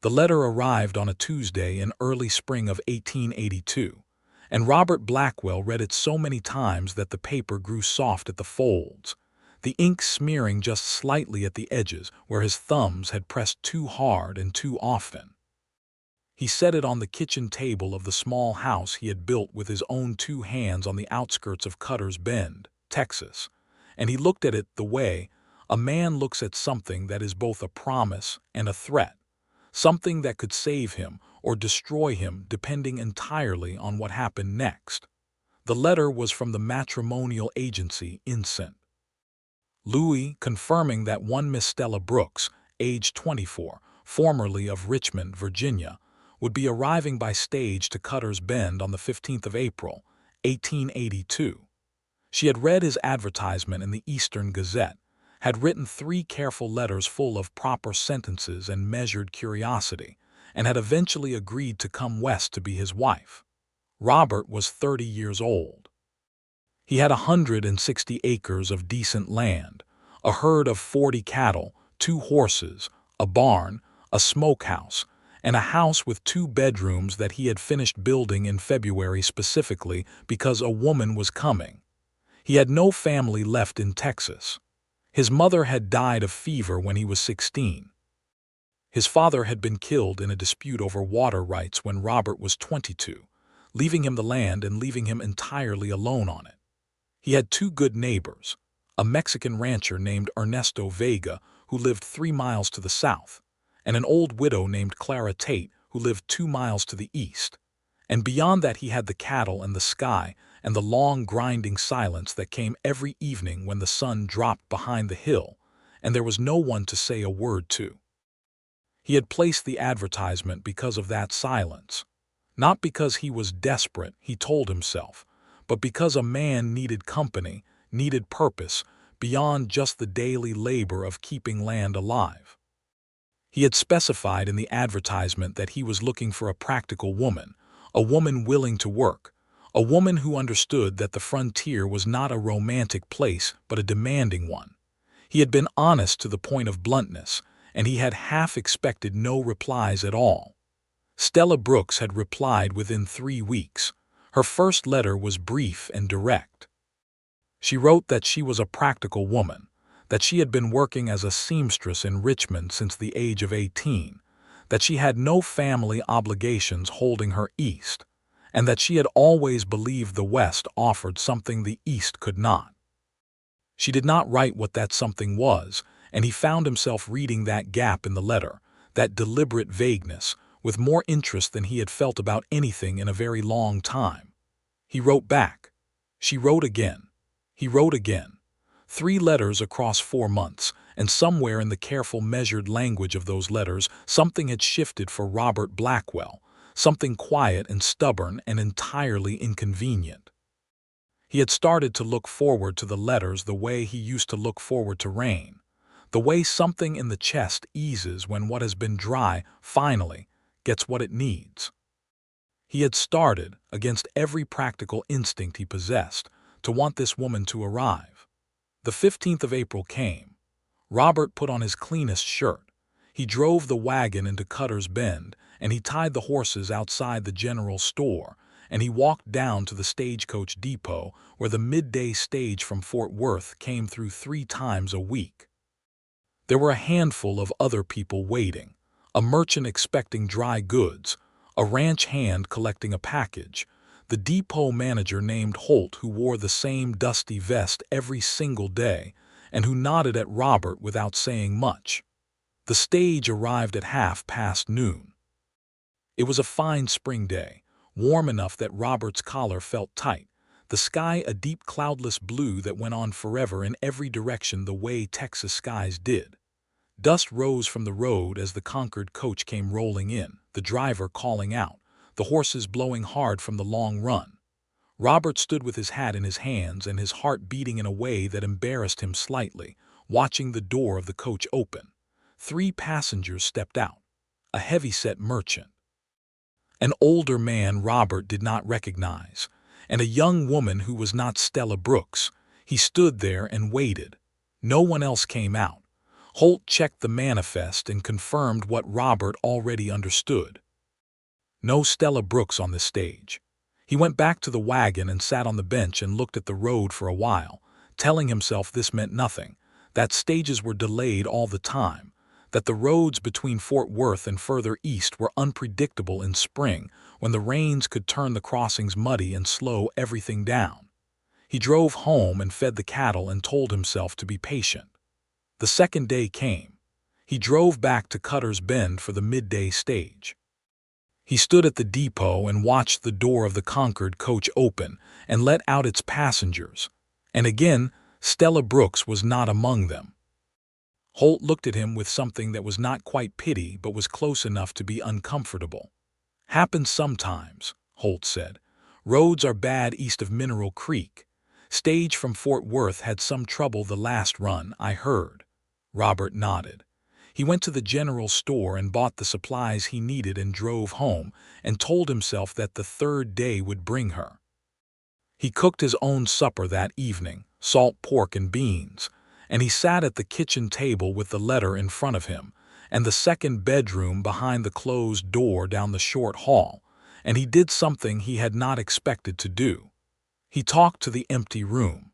The letter arrived on a Tuesday in early spring of 1882, and Robert Blackwell read it so many times that the paper grew soft at the folds, the ink smearing just slightly at the edges where his thumbs had pressed too hard and too often. He set it on the kitchen table of the small house he had built with his own 2 hands on the outskirts of Cutter's Bend, Texas, and he looked at it the way a man looks at something that is both a promise and a threat, something that could save him or destroy him depending entirely on what happened next. The letter was from the matrimonial agency in St. Louis, confirming that one Miss Stella Brooks, age 24, formerly of Richmond, Virginia, would be arriving by stage to Cutter's Bend on the 15th of April, 1882. She had read his advertisement in the Eastern Gazette, had written 3 careful letters full of proper sentences and measured curiosity, and had eventually agreed to come west to be his wife. Robert was 30 years old. He had 160 acres of decent land, a herd of 40 cattle, 2 horses, a barn, a smokehouse, and a house with 2 bedrooms that he had finished building in February specifically because a woman was coming. He had no family left in Texas. His mother had died of fever when he was 16. His father had been killed in a dispute over water rights when Robert was 22, leaving him the land and leaving him entirely alone on it. He had 2 good neighbors, a Mexican rancher named Ernesto Vega, who lived 3 miles to the south, and an old widow named Clara Tate, who lived 2 miles to the east. And beyond that he had the cattle and the sky and the long grinding silence that came every evening when the sun dropped behind the hill, and there was no one to say a word to. He had placed the advertisement because of that silence. Not because he was desperate, he told himself, but because a man needed company, needed purpose, beyond just the daily labor of keeping land alive. He had specified in the advertisement that he was looking for a practical woman, a woman willing to work, a woman who understood that the frontier was not a romantic place but a demanding one. He had been honest to the point of bluntness, and he had half expected no replies at all. Stella Brooks had replied within 3 weeks. Her first letter was brief and direct. She wrote that she was a practical woman, that she had been working as a seamstress in Richmond since the age of 18, that she had no family obligations holding her east, and that she had always believed the West offered something the East could not. She did not write what that something was, and he found himself reading that gap in the letter, that deliberate vagueness, with more interest than he had felt about anything in a very long time. He wrote back. She wrote again. He wrote again. 3 letters across 4 months, and somewhere in the careful measured language of those letters something had shifted for Robert Blackwell, something quiet and stubborn and entirely inconvenient. He had started to look forward to the letters the way he used to look forward to rain, the way something in the chest eases when what has been dry, finally, gets what it needs. He had started, against every practical instinct he possessed, to want this woman to arrive. The 15th of April came. Robert put on his cleanest shirt. He drove the wagon into Cutter's Bend, and he tied the horses outside the general store, and he walked down to the stagecoach depot where the midday stage from Fort Worth came through 3 times a week. There were a handful of other people waiting, a merchant expecting dry goods, a ranch hand collecting a package, the depot manager named Holt who wore the same dusty vest every single day and who nodded at Robert without saying much. The stage arrived at 12:30. It was a fine spring day, warm enough that Robert's collar felt tight, the sky a deep cloudless blue that went on forever in every direction the way Texas skies did. Dust rose from the road as the Concord coach came rolling in, the driver calling out, the horses blowing hard from the long run. Robert stood with his hat in his hands and his heart beating in a way that embarrassed him slightly, watching the door of the coach open. 3 passengers stepped out. A heavy-set merchant, an older man Robert did not recognize, and a young woman who was not Stella Brooks. He stood there and waited. No one else came out. Holt checked the manifest and confirmed what Robert already understood. No Stella Brooks on this stage. He went back to the wagon and sat on the bench and looked at the road for a while, telling himself this meant nothing, that stages were delayed all the time, that the roads between Fort Worth and further east were unpredictable in spring when the rains could turn the crossings muddy and slow everything down. He drove home and fed the cattle and told himself to be patient. The second day came. He drove back to Cutter's Bend for the midday stage. He stood at the depot and watched the door of the Concord coach open and let out its passengers. And again, Stella Brooks was not among them. Holt looked at him with something that was not quite pity but was close enough to be uncomfortable. "Happens sometimes," Holt said. "Roads are bad east of Mineral Creek. Stage from Fort Worth had some trouble the last run, I heard." Robert nodded. He went to the general store and bought the supplies he needed and drove home and told himself that the third day would bring her. He cooked his own supper that evening, salt pork and beans, and he sat at the kitchen table with the letter in front of him and the second bedroom behind the closed door down the short hall, and he did something he had not expected to do. He talked to the empty room.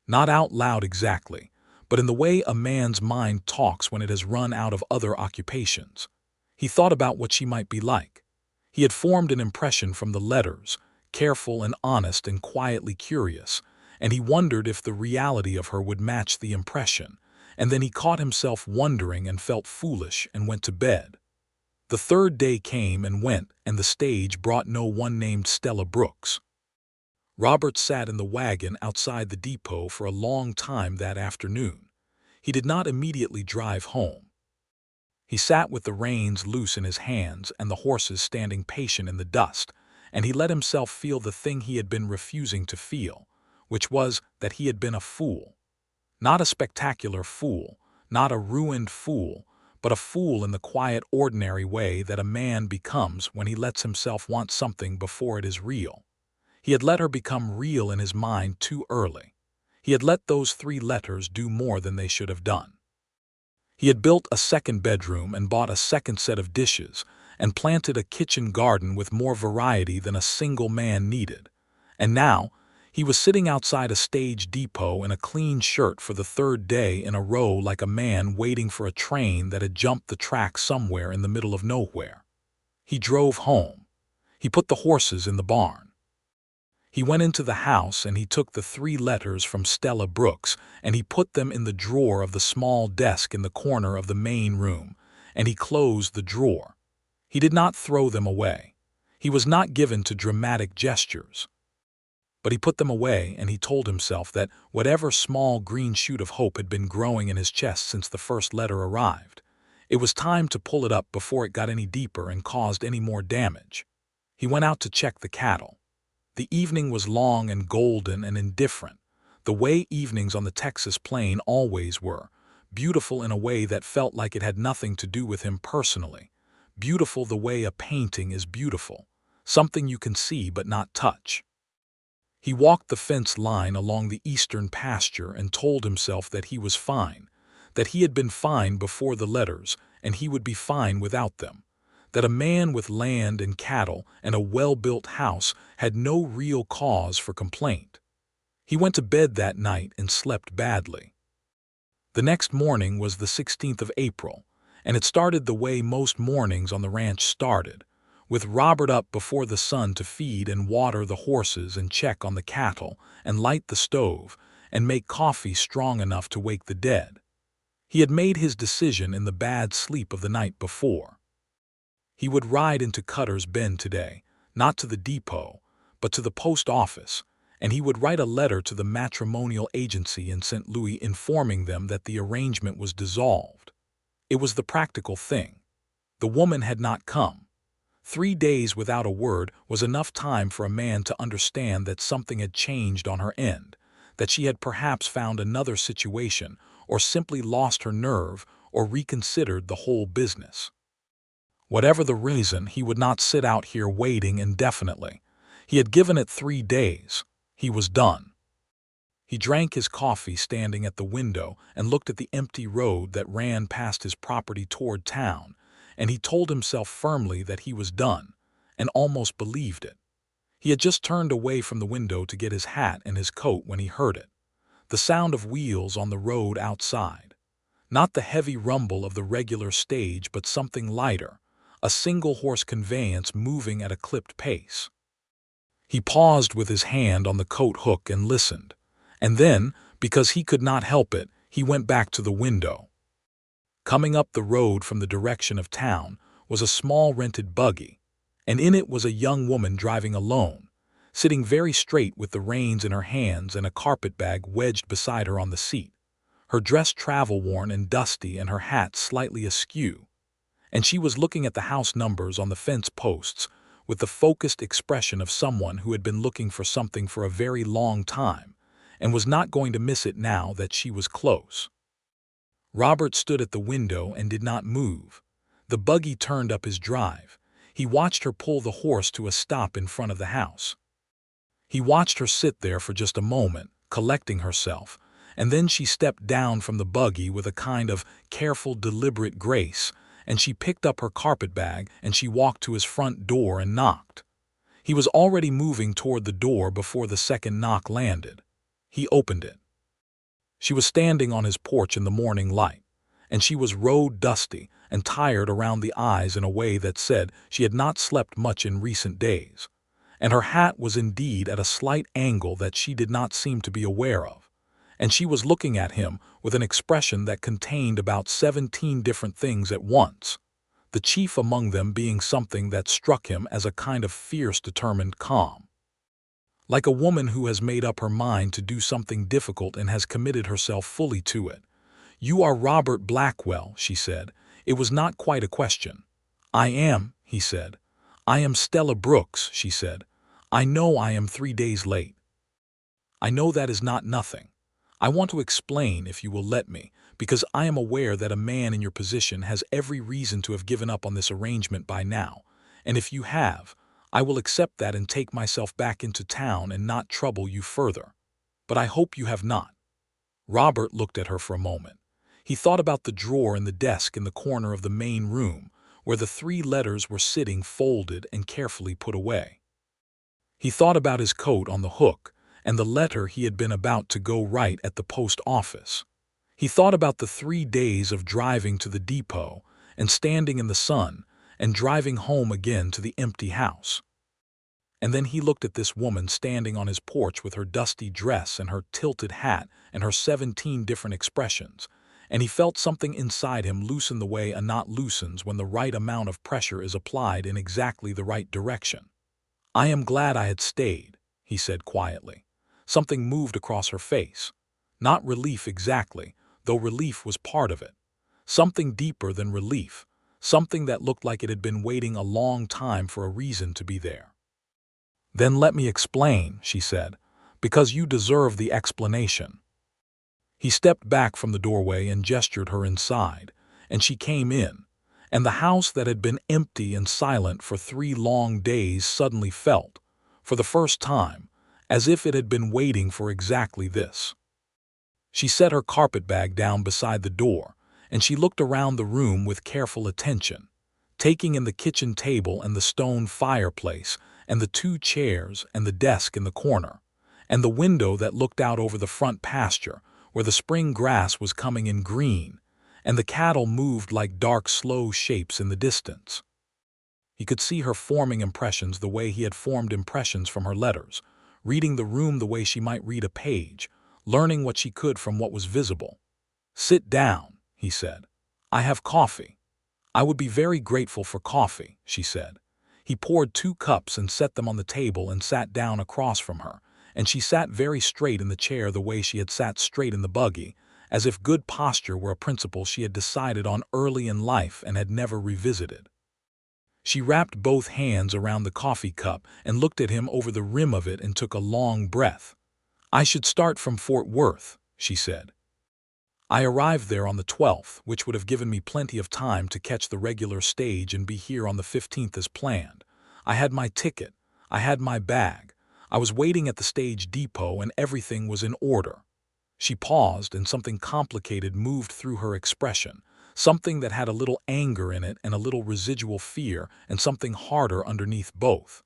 Not out loud exactly, but in the way a man's mind talks when it has run out of other occupations. He thought about what she might be like. He had formed an impression from the letters, careful and honest and quietly curious, and he wondered if the reality of her would match the impression, and then he caught himself wondering and felt foolish and went to bed. The third day came and went, and the stage brought no one named Stella Brooks. Robert sat in the wagon outside the depot for a long time that afternoon. He did not immediately drive home. He sat with the reins loose in his hands and the horses standing patient in the dust, and he let himself feel the thing he had been refusing to feel, which was that he had been a fool. Not a spectacular fool, not a ruined fool, but a fool in the quiet, ordinary way that a man becomes when he lets himself want something before it is real. He had let her become real in his mind too early. He had let those 3 letters do more than they should have done. He had built a second bedroom and bought a second set of dishes and planted a kitchen garden with more variety than a single man needed. And now, he was sitting outside a stage depot in a clean shirt for the third day in a row like a man waiting for a train that had jumped the track somewhere in the middle of nowhere. He drove home. He put the horses in the barn. He went into the house and he took the 3 letters from Stella Brooks and he put them in the drawer of the small desk in the corner of the main room, and he closed the drawer. He did not throw them away. He was not given to dramatic gestures. But he put them away and he told himself that whatever small green shoot of hope had been growing in his chest since the first letter arrived, it was time to pull it up before it got any deeper and caused any more damage. He went out to check the cattle. The evening was long and golden and indifferent, the way evenings on the Texas plain always were, beautiful in a way that felt like it had nothing to do with him personally, beautiful the way a painting is beautiful, something you can see but not touch. He walked the fence line along the eastern pasture and told himself that he was fine, that he had been fine before the letters and he would be fine without them, that a man with land and cattle and a well-built house had no real cause for complaint. He went to bed that night and slept badly. The next morning was the 16th of April, and it started the way most mornings on the ranch started, with Robert up before the sun to feed and water the horses and check on the cattle and light the stove and make coffee strong enough to wake the dead. He had made his decision in the bad sleep of the night before. He would ride into Cutter's Bend today, not to the depot, but to the post office, and he would write a letter to the matrimonial agency in St. Louis informing them that the arrangement was dissolved. It was the practical thing. The woman had not come. 3 days without a word was enough time for a man to understand that something had changed on her end, that she had perhaps found another situation or simply lost her nerve or reconsidered the whole business. Whatever the reason, he would not sit out here waiting indefinitely. He had given it 3 days. He was done. He drank his coffee standing at the window and looked at the empty road that ran past his property toward town, and he told himself firmly that he was done, and almost believed it. He had just turned away from the window to get his hat and his coat when he heard it. The sound of wheels on the road outside. Not the heavy rumble of the regular stage, but something lighter, a single-horse conveyance moving at a clipped pace. He paused with his hand on the coat hook and listened, and then, because he could not help it, he went back to the window. Coming up the road from the direction of town was a small rented buggy, and in it was a young woman driving alone, sitting very straight with the reins in her hands and a carpetbag wedged beside her on the seat, her dress travel-worn and dusty and her hat slightly askew, and she was looking at the house numbers on the fence posts with the focused expression of someone who had been looking for something for a very long time and was not going to miss it now that she was close. Robert stood at the window and did not move. The buggy turned up his drive. He watched her pull the horse to a stop in front of the house. He watched her sit there for just a moment, collecting herself, and then she stepped down from the buggy with a kind of careful, deliberate grace, and she picked up her carpetbag and she walked to his front door and knocked. He was already moving toward the door before the second knock landed. He opened it. She was standing on his porch in the morning light, and she was road-dusty and tired around the eyes in a way that said she had not slept much in recent days, and her hat was indeed at a slight angle that she did not seem to be aware of, and she was looking at him with an expression that contained about 17 different things at once, the chief among them being something that struck him as a kind of fierce, determined calm. Like a woman who has made up her mind to do something difficult and has committed herself fully to it. "You are Robert Blackwell," she said. It was not quite a question. "I am," he said. "I am Stella Brooks," she said. "I know I am 3 days late." "I know that is not nothing. I want to explain, if you will let me, because I am aware that a man in your position has every reason to have given up on this arrangement by now, and if you have, I will accept that and take myself back into town and not trouble you further. But I hope you have not." Robert looked at her for a moment. He thought about the drawer in the desk in the corner of the main room, where the 3 letters were sitting folded and carefully put away. He thought about his coat on the hook and the letter he had been about to go write at the post office. He thought about the 3 days of driving to the depot and standing in the sun and driving home again to the empty house. And then he looked at this woman standing on his porch with her dusty dress and her tilted hat and her 17 different expressions, and he felt something inside him loosen the way a knot loosens when the right amount of pressure is applied in exactly the right direction. "I am glad I had stayed," he said quietly. Something moved across her face. Not relief exactly, though relief was part of it. Something deeper than relief, something that looked like it had been waiting a long time for a reason to be there. "Then let me explain," she said, "because you deserve the explanation." He stepped back from the doorway and gestured her inside, and she came in, and the house that had been empty and silent for 3 long days suddenly felt, for the first time, as if it had been waiting for exactly this. She set her carpetbag down beside the door, and she looked around the room with careful attention, taking in the kitchen table and the stone fireplace and the 2 chairs and the desk in the corner, and the window that looked out over the front pasture where the spring grass was coming in green, and the cattle moved like dark, slow shapes in the distance. He could see her forming impressions the way he had formed impressions from her letters, reading the room the way she might read a page, learning what she could from what was visible. "Sit down," he said. "I have coffee." "I would be very grateful for coffee," she said. He poured 2 cups and set them on the table and sat down across from her, and she sat very straight in the chair the way she had sat straight in the buggy, as if good posture were a principle she had decided on early in life and had never revisited. She wrapped both hands around the coffee cup and looked at him over the rim of it and took a long breath. "I should start from Fort Worth," she said. "I arrived there on the 12th, which would have given me plenty of time to catch the regular stage and be here on the 15th as planned. I had my ticket. I had my bag. I was waiting at the stage depot and everything was in order. She paused and something complicated moved through her expression, something that had a little anger in it and a little residual fear and something harder underneath both.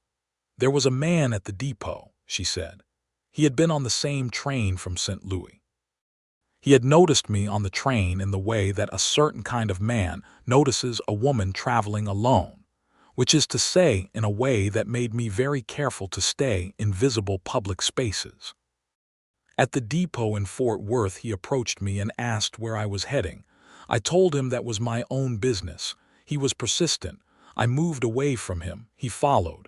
There was a man at the depot, she said. He had been on the same train from St. Louis. He had noticed me on the train in the way that a certain kind of man notices a woman traveling alone, which is to say, in a way that made me very careful to stay in visible public spaces. At the depot in Fort Worth, he approached me and asked where I was heading. I told him that was my own business. He was persistent. I moved away from him. He followed.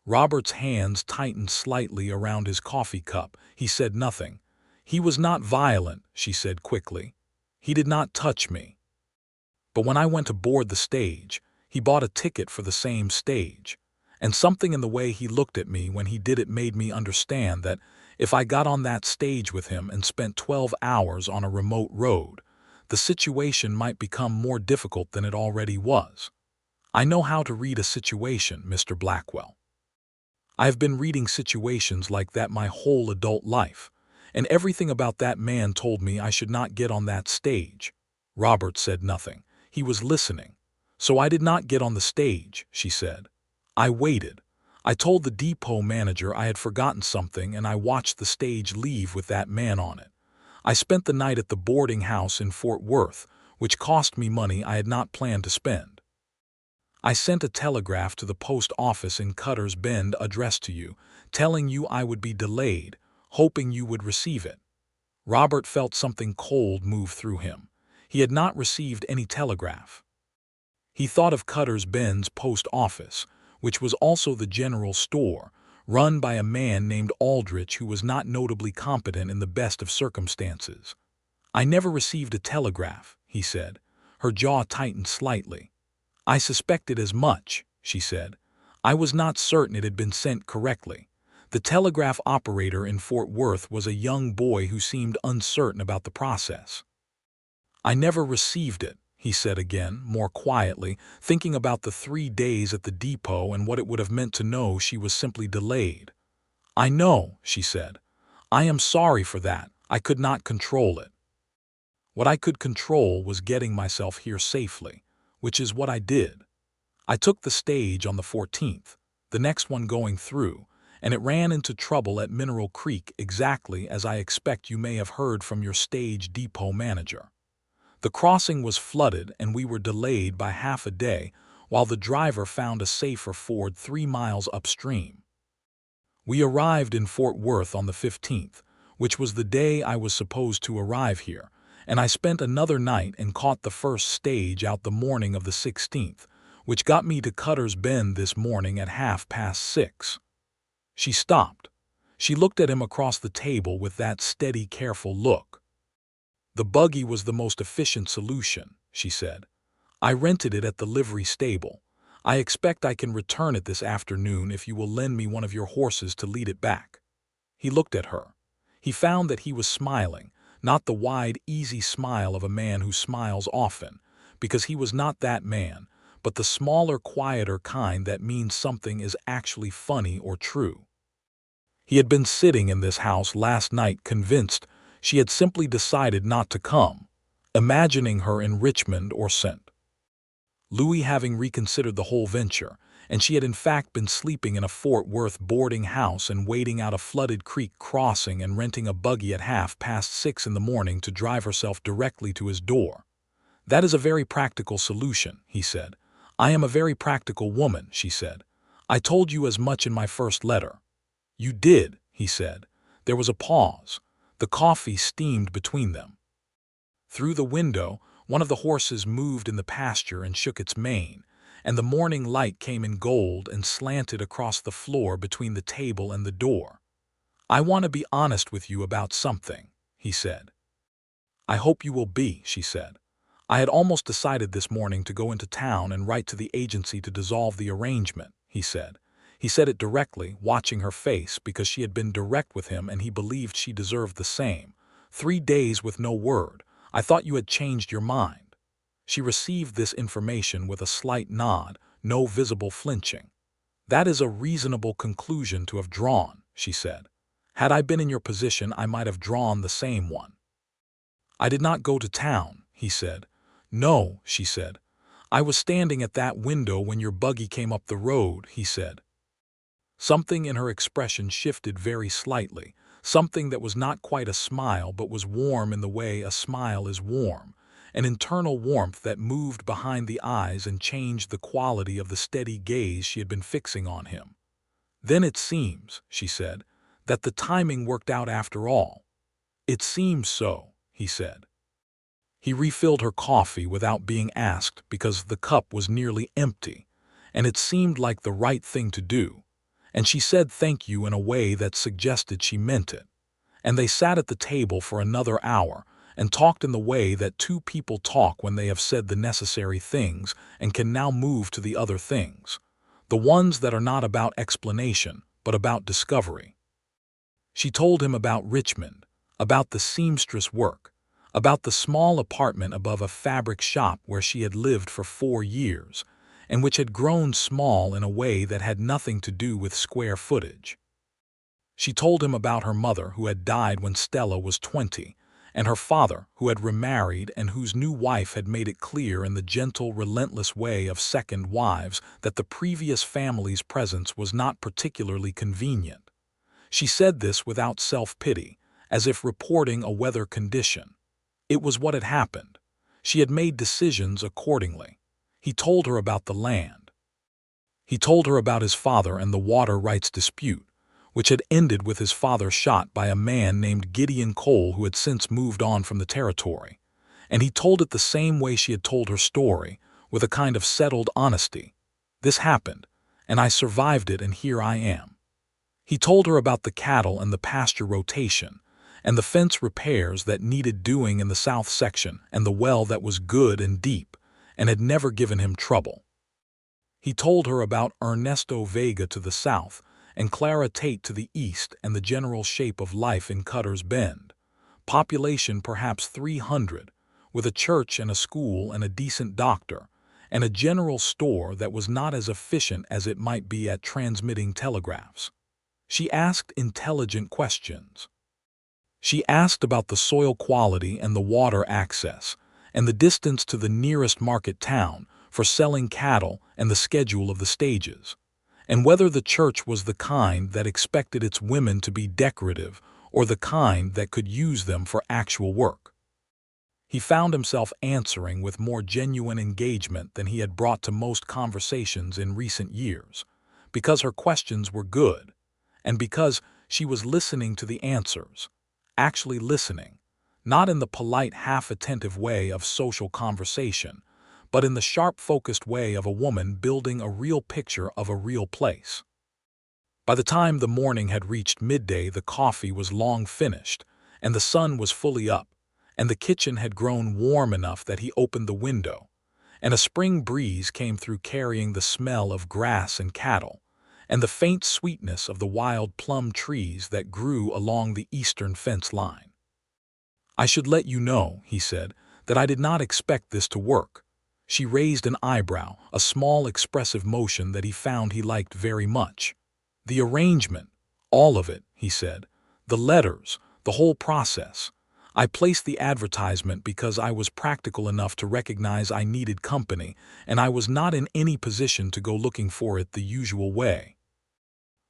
Robert's hands tightened slightly around his coffee cup. He said nothing. He was not violent, she said quickly. He did not touch me. But when I went to board the stage, he bought a ticket for the same stage. And something in the way he looked at me when he did it made me understand that if I got on that stage with him and spent 12 hours on a remote road, the situation might become more difficult than it already was. I know how to read a situation, Mr. Blackwell. I have been reading situations like that my whole adult life, and everything about that man told me I should not get on that stage. Robert said nothing. He was listening. So I did not get on the stage, she said. I waited. I told the depot manager I had forgotten something and I watched the stage leave with that man on it. I spent the night at the boarding house in Fort Worth, which cost me money I had not planned to spend. I sent a telegraph to the post office in Cutter's Bend addressed to you, telling you I would be delayed, hoping you would receive it. Robert felt something cold move through him. He had not received any telegraph. He thought of Cutter's Bend's post office, which was also the general store, run by a man named Aldrich who was not notably competent in the best of circumstances. I never received a telegraph, he said. Her jaw tightened slightly. I suspected as much, she said. I was not certain it had been sent correctly. The telegraph operator in Fort Worth was a young boy who seemed uncertain about the process. I never received it, he said again, more quietly, thinking about the 3 days at the depot and what it would have meant to know she was simply delayed. I know, she said. I am sorry for that. I could not control it. What I could control was getting myself here safely, which is what I did. I took the stage on the 14th, the next one going through, and it ran into trouble at Mineral Creek exactly as I expect you may have heard from your stage depot manager. The crossing was flooded and we were delayed by half a day while the driver found a safer ford 3 miles upstream. We arrived in Fort Worth on the 15th, which was the day I was supposed to arrive here, and I spent another night and caught the first stage out the morning of the 16th, which got me to Cutter's Bend this morning at 6:30. She stopped. She looked at him across the table with that steady, careful look. The buggy was the most efficient solution, she said. I rented it at the livery stable. I expect I can return it this afternoon if you will lend me one of your horses to lead it back. He looked at her. He found that he was smiling, not the wide, easy smile of a man who smiles often, because he was not that man, but the smaller, quieter kind that means something is actually funny or true. He had been sitting in this house last night convinced she had simply decided not to come, imagining her in Richmond or St. Louis having reconsidered the whole venture, and she had in fact been sleeping in a Fort Worth boarding house and waiting out a flooded creek crossing and renting a buggy at 6:30 in the morning to drive herself directly to his door. That is a very practical solution, he said. I am a very practical woman, she said. I told you as much in my first letter. You did, he said. There was a pause. The coffee steamed between them. Through the window, one of the horses moved in the pasture and shook its mane, and the morning light came in gold and slanted across the floor between the table and the door. I want to be honest with you about something, he said. I hope you will be, she said. I had almost decided this morning to go into town and write to the agency to dissolve the arrangement, he said. He said it directly, watching her face, because she had been direct with him and he believed she deserved the same. 3 days with no word. I thought you had changed your mind. She received this information with a slight nod, no visible flinching. That is a reasonable conclusion to have drawn, she said. Had I been in your position, I might have drawn the same one. I did not go to town, he said. No, she said. I was standing at that window when your buggy came up the road, he said. Something in her expression shifted very slightly, something that was not quite a smile but was warm in the way a smile is warm, an internal warmth that moved behind the eyes and changed the quality of the steady gaze she had been fixing on him. Then it seems, she said, that the timing worked out after all. It seems so, he said. He refilled her coffee without being asked because the cup was nearly empty, and it seemed like the right thing to do, and she said thank you in a way that suggested she meant it. And they sat at the table for another hour and talked in the way that two people talk when they have said the necessary things and can now move to the other things, the ones that are not about explanation but about discovery. She told him about Richmond, about the seamstress work, about the small apartment above a fabric shop where she had lived for 4 years, and which had grown small in a way that had nothing to do with square footage. She told him about her mother who had died when Stella was 20, and her father who had remarried and whose new wife had made it clear in the gentle, relentless way of second wives that the previous family's presence was not particularly convenient. She said this without self-pity, as if reporting a weather condition. It was what had happened. She had made decisions accordingly. He told her about the land. He told her about his father and the water rights dispute, which had ended with his father shot by a man named Gideon Cole who had since moved on from the territory. And he told it the same way she had told her story, with a kind of settled honesty. This happened, and I survived it, and here I am. He told her about the cattle and the pasture rotation, and the fence repairs that needed doing in the south section, and the well that was good and deep, and had never given him trouble. He told her about Ernesto Vega to the south, and Clara Tate to the east, and the general shape of life in Cutter's Bend. Population perhaps 300, with a church and a school and a decent doctor, and a general store that was not as efficient as it might be at transmitting telegraphs. She asked intelligent questions. She asked about the soil quality and the water access, and the distance to the nearest market town for selling cattle and the schedule of the stages, and whether the church was the kind that expected its women to be decorative or the kind that could use them for actual work. He found himself answering with more genuine engagement than he had brought to most conversations in recent years, because her questions were good, and because she was listening to the answers, actually listening, not in the polite, half-attentive way of social conversation, but in the sharp-focused way of a woman building a real picture of a real place. By the time the morning had reached midday, the coffee was long finished, and the sun was fully up, and the kitchen had grown warm enough that he opened the window, and a spring breeze came through carrying the smell of grass and cattle, and the faint sweetness of the wild plum trees that grew along the eastern fence line. "I should let you know," he said, "that I did not expect this to work." She raised an eyebrow, a small expressive motion that he found he liked very much. "The arrangement, all of it," he said. "The letters, the whole process. I placed the advertisement because I was practical enough to recognize I needed company, and I was not in any position to go looking for it the usual way.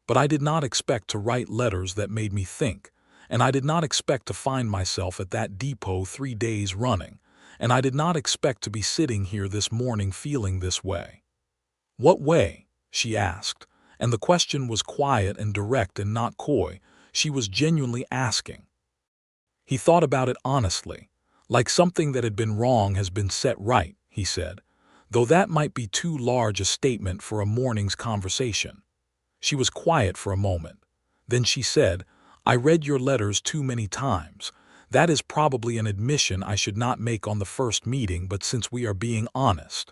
But I did not expect to write letters that made me think, and I did not expect to find myself at that depot 3 days running, and I did not expect to be sitting here this morning feeling this way." "What way?" she asked, and the question was quiet and direct and not coy. She was genuinely asking. He thought about it honestly, like something that had been wrong has been set right, he said, though that might be too large a statement for a morning's conversation. She was quiet for a moment. Then she said, "I read your letters too many times. That is probably an admission I should not make on the first meeting, but since we are being honest,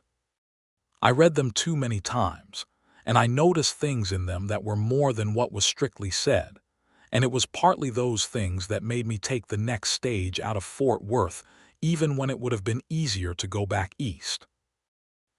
I read them too many times, and I noticed things in them that were more than what was strictly said, and it was partly those things that made me take the next stage out of Fort Worth, even when it would have been easier to go back east."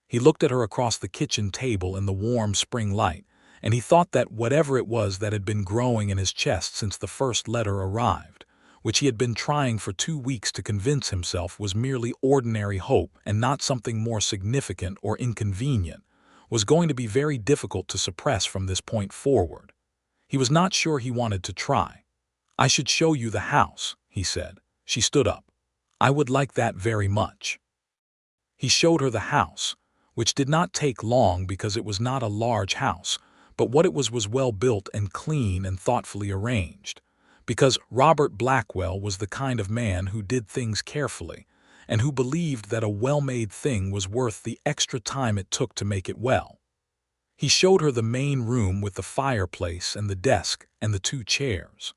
He looked at her across the kitchen table in the warm spring light, and he thought that whatever it was that had been growing in his chest since the first letter arrived, which he had been trying for 2 weeks to convince himself was merely ordinary hope and not something more significant or inconvenient, was going to be very difficult to suppress from this point forward. He was not sure he wanted to try. "I should show you the house," he said. She stood up. "I would like that very much." He showed her the house, which did not take long because it was not a large house, but what it was well built and clean and thoughtfully arranged, because Robert Blackwell was the kind of man who did things carefully and who believed that a well-made thing was worth the extra time it took to make it well. He showed her the main room with the fireplace and the desk and the 2 chairs.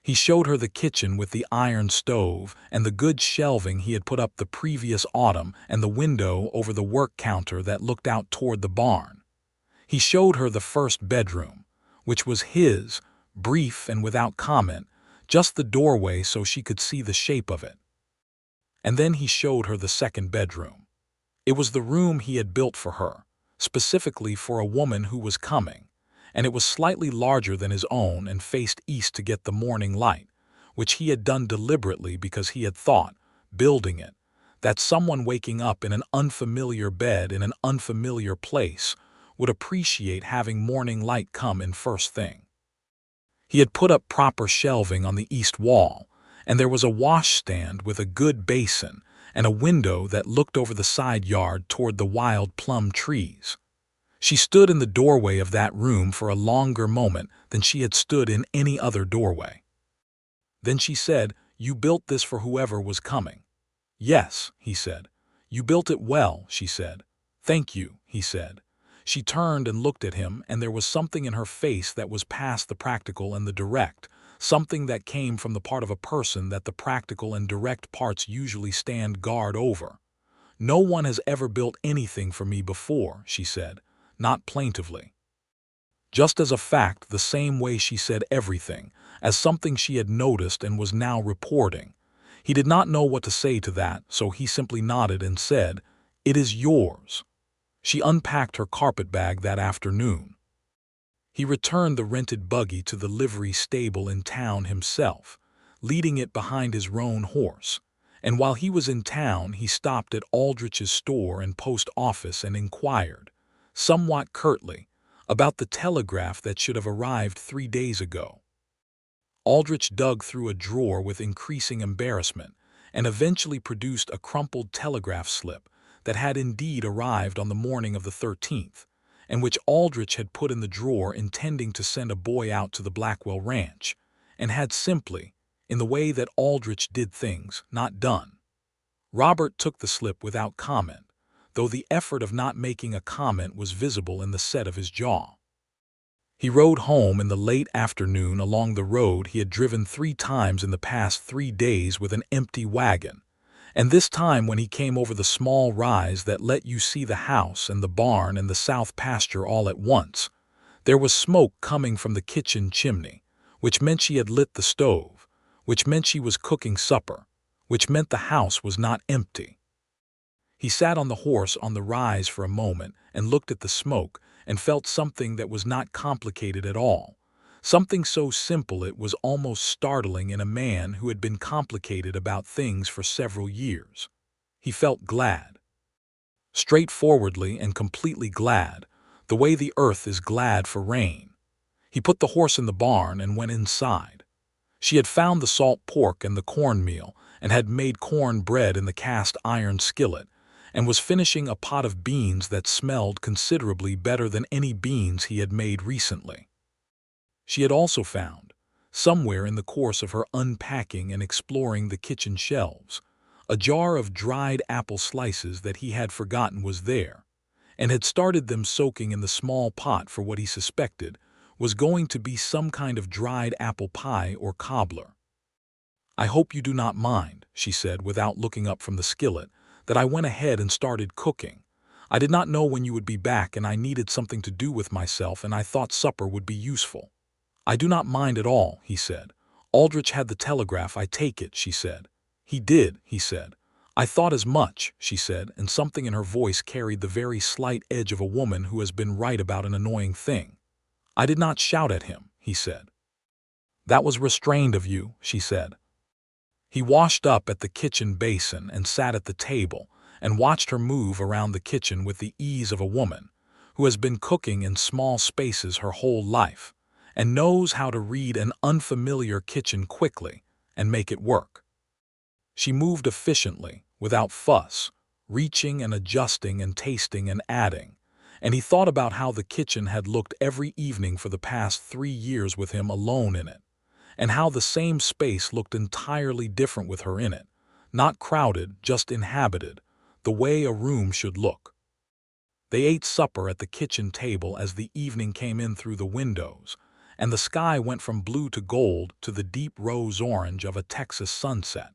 He showed her the kitchen with the iron stove and the good shelving he had put up the previous autumn and the window over the work counter that looked out toward the barn. He showed her the first bedroom, which was his, brief and without comment, just the doorway so she could see the shape of it. And then he showed her the second bedroom. It was the room he had built for her, specifically for a woman who was coming, and it was slightly larger than his own and faced east to get the morning light, which he had done deliberately because he had thought, building it, that someone waking up in an unfamiliar bed in an unfamiliar place would appreciate having morning light come in first thing. He had put up proper shelving on the east wall, and there was a washstand with a good basin and a window that looked over the side yard toward the wild plum trees. She stood in the doorway of that room for a longer moment than she had stood in any other doorway. Then she said, "You built this for whoever was coming." "Yes," he said. "You built it well," she said. "Thank you," he said. She turned and looked at him, and there was something in her face that was past the practical and the direct, something that came from the part of a person that the practical and direct parts usually stand guard over. "No one has ever built anything for me before," she said, not plaintively. Just as a fact, the same way she said everything, as something she had noticed and was now reporting. He did not know what to say to that, so he simply nodded and said, "It is yours." She unpacked her carpetbag that afternoon. He returned the rented buggy to the livery stable in town himself, leading it behind his roan horse, and while he was in town he stopped at Aldrich's store and post office and inquired, somewhat curtly, about the telegraph that should have arrived 3 days ago. Aldrich dug through a drawer with increasing embarrassment and eventually produced a crumpled telegraph slip that had indeed arrived on the morning of the 13th, and which Aldrich had put in the drawer intending to send a boy out to the Blackwell ranch, and had simply, in the way that Aldrich did things, not done. Robert took the slip without comment, though the effort of not making a comment was visible in the set of his jaw. He rode home in the late afternoon along the road he had driven 3 times in the past 3 days with an empty wagon, and this time when he came over the small rise that let you see the house and the barn and the south pasture all at once, there was smoke coming from the kitchen chimney, which meant she had lit the stove, which meant she was cooking supper, which meant the house was not empty. He sat on the horse on the rise for a moment and looked at the smoke and felt something that was not complicated at all, something so simple it was almost startling in a man who had been complicated about things for several years. He felt glad. Straightforwardly and completely glad, the way the earth is glad for rain. He put the horse in the barn and went inside. She had found the salt pork and the cornmeal and had made corn bread in the cast iron skillet, and was finishing a pot of beans that smelled considerably better than any beans he had made recently. She had also found, somewhere in the course of her unpacking and exploring the kitchen shelves, a jar of dried apple slices that he had forgotten was there, and had started them soaking in the small pot for what he suspected was going to be some kind of dried apple pie or cobbler. "I hope you do not mind," she said without looking up from the skillet, "that I went ahead and started cooking. I did not know when you would be back and I needed something to do with myself and I thought supper would be useful." "I do not mind at all," he said. "Aldrich had the telegraph, I take it," she said. "He did," he said. "I thought as much," she said, and something in her voice carried the very slight edge of a woman who has been right about an annoying thing. "I did not shout at him," he said. "That was restrained of you," she said. He washed up at the kitchen basin and sat at the table and watched her move around the kitchen with the ease of a woman who has been cooking in small spaces her whole life and knows how to read an unfamiliar kitchen quickly and make it work. She moved efficiently, without fuss, reaching and adjusting and tasting and adding, and he thought about how the kitchen had looked every evening for the past 3 years with him alone in it, and how the same space looked entirely different with her in it, not crowded, just inhabited, the way a room should look. They ate supper at the kitchen table as the evening came in through the windows, and the sky went from blue to gold to the deep rose orange of a Texas sunset,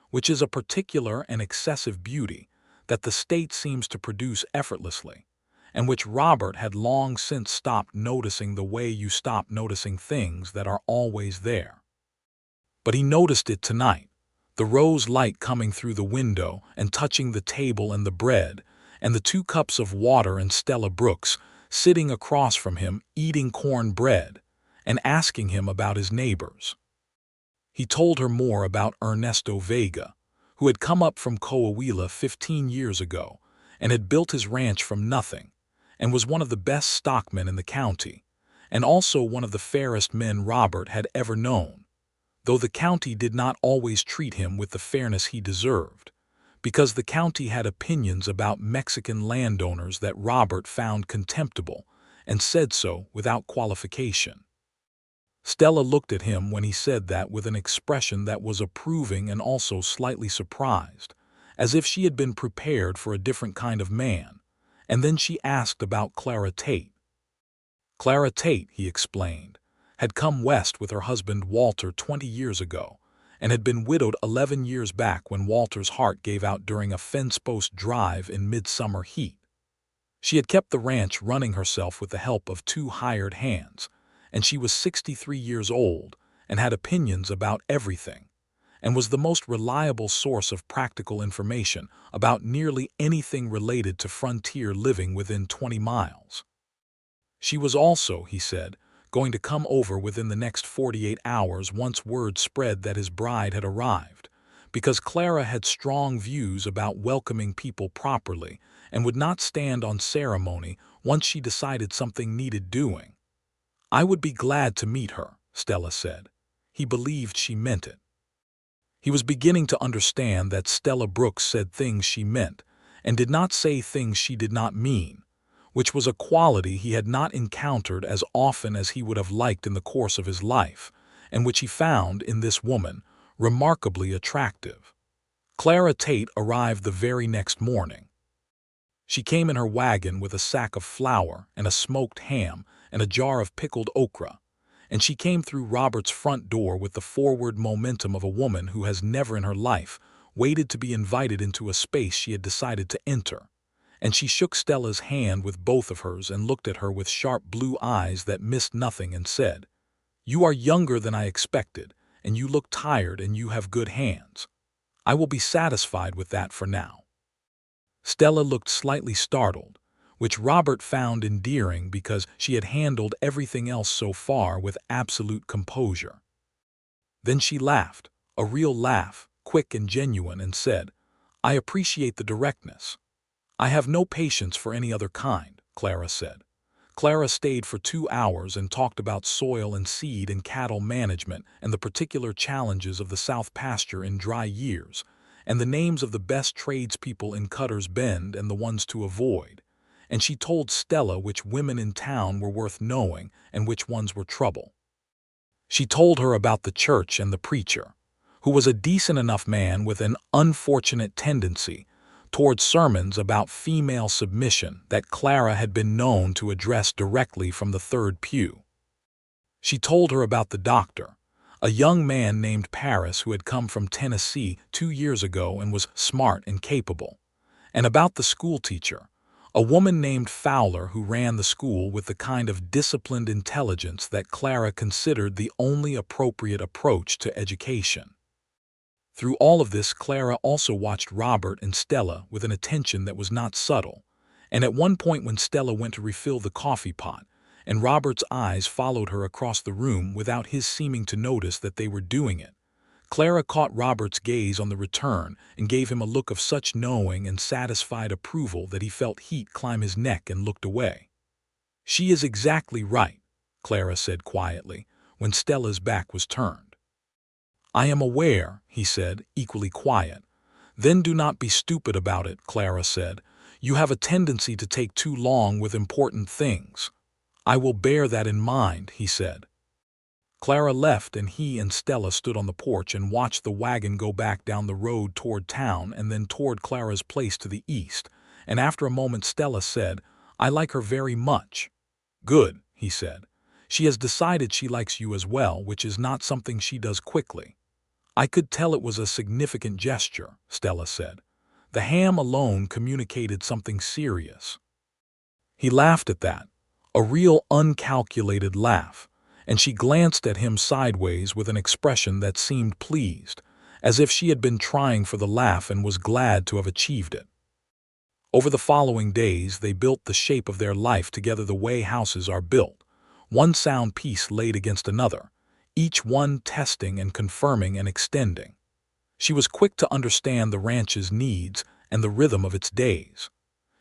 which is a particular and excessive beauty that the state seems to produce effortlessly, and which Robert had long since stopped noticing the way you stop noticing things that are always there. But he noticed it tonight, the rose light coming through the window and touching the table and the bread, and the 2 cups of water and Stella Brooks sitting across from him eating corn bread and asking him about his neighbors. He told her more about Ernesto Vega, who had come up from Coahuila 15 years ago and had built his ranch from nothing, and was one of the best stockmen in the county, and also one of the fairest men Robert had ever known, though the county did not always treat him with the fairness he deserved, because the county had opinions about Mexican landowners that Robert found contemptible, and said so without qualification. Stella looked at him when he said that with an expression that was approving and also slightly surprised, as if she had been prepared for a different kind of man, and then she asked about Clara Tate. Clara Tate, he explained, had come west with her husband Walter 20 years ago, and had been widowed 11 years back when Walter's heart gave out during a fence-post drive in midsummer heat. She had kept the ranch running herself with the help of 2 hired hands, and she was 63 years old and had opinions about everything, and was the most reliable source of practical information about nearly anything related to frontier living within 20 miles. She was also, he said, going to come over within the next 48 hours once word spread that his bride had arrived, because Clara had strong views about welcoming people properly and would not stand on ceremony once she decided something needed doing. "I would be glad to meet her," Stella said. He believed she meant it. He was beginning to understand that Stella Brooks said things she meant and did not say things she did not mean, which was a quality he had not encountered as often as he would have liked in the course of his life, and which he found in this woman remarkably attractive. Clara Tate arrived the very next morning. She came in her wagon with a sack of flour and a smoked ham and a jar of pickled okra, and she came through Robert's front door with the forward momentum of a woman who has never in her life waited to be invited into a space she had decided to enter, and she shook Stella's hand with both of hers and looked at her with sharp blue eyes that missed nothing and said, "You are younger than I expected, and you look tired and you have good hands. I will be satisfied with that for now." Stella looked slightly startled, which Robert found endearing because she had handled everything else so far with absolute composure. Then she laughed, a real laugh, quick and genuine, and said, "I appreciate the directness." "I have no patience for any other kind," Clara said. Clara stayed for 2 hours and talked about soil and seed and cattle management and the particular challenges of the South pasture in dry years, and the names of the best tradespeople in Cutter's Bend and the ones to avoid, and she told Stella which women in town were worth knowing and which ones were trouble. She told her about the church and the preacher, who was a decent enough man with an unfortunate tendency toward sermons about female submission that Clara had been known to address directly from the third pew. She told her about the doctor, a young man named Paris who had come from Tennessee 2 years ago and was smart and capable, and about the schoolteacher, a woman named Fowler who ran the school with the kind of disciplined intelligence that Clara considered the only appropriate approach to education. Through all of this, Clara also watched Robert and Stella with an attention that was not subtle, and at one point when Stella went to refill the coffee pot and Robert's eyes followed her across the room without his seeming to notice that they were doing it. Clara caught Robert's gaze on the return and gave him a look of such knowing and satisfied approval that he felt heat climb his neck and looked away. "She is exactly right," Clara said quietly, when Stella's back was turned. "I am aware," he said, equally quiet. "Then do not be stupid about it," Clara said. "You have a tendency to take too long with important things." "I will bear that in mind," he said. Clara left, and he and Stella stood on the porch and watched the wagon go back down the road toward town and then toward Clara's place to the east, and after a moment Stella said, "I like her very much." "Good," he said. "She has decided she likes you as well, which is not something she does quickly." "I could tell it was a significant gesture," Stella said. "The ham alone communicated something serious." He laughed at that, a real uncalculated laugh, and she glanced at him sideways with an expression that seemed pleased, as if she had been trying for the laugh and was glad to have achieved it. Over the following days they built the shape of their life together the way houses are built, one sound piece laid against another, each one testing and confirming and extending. She was quick to understand the ranch's needs and the rhythm of its days.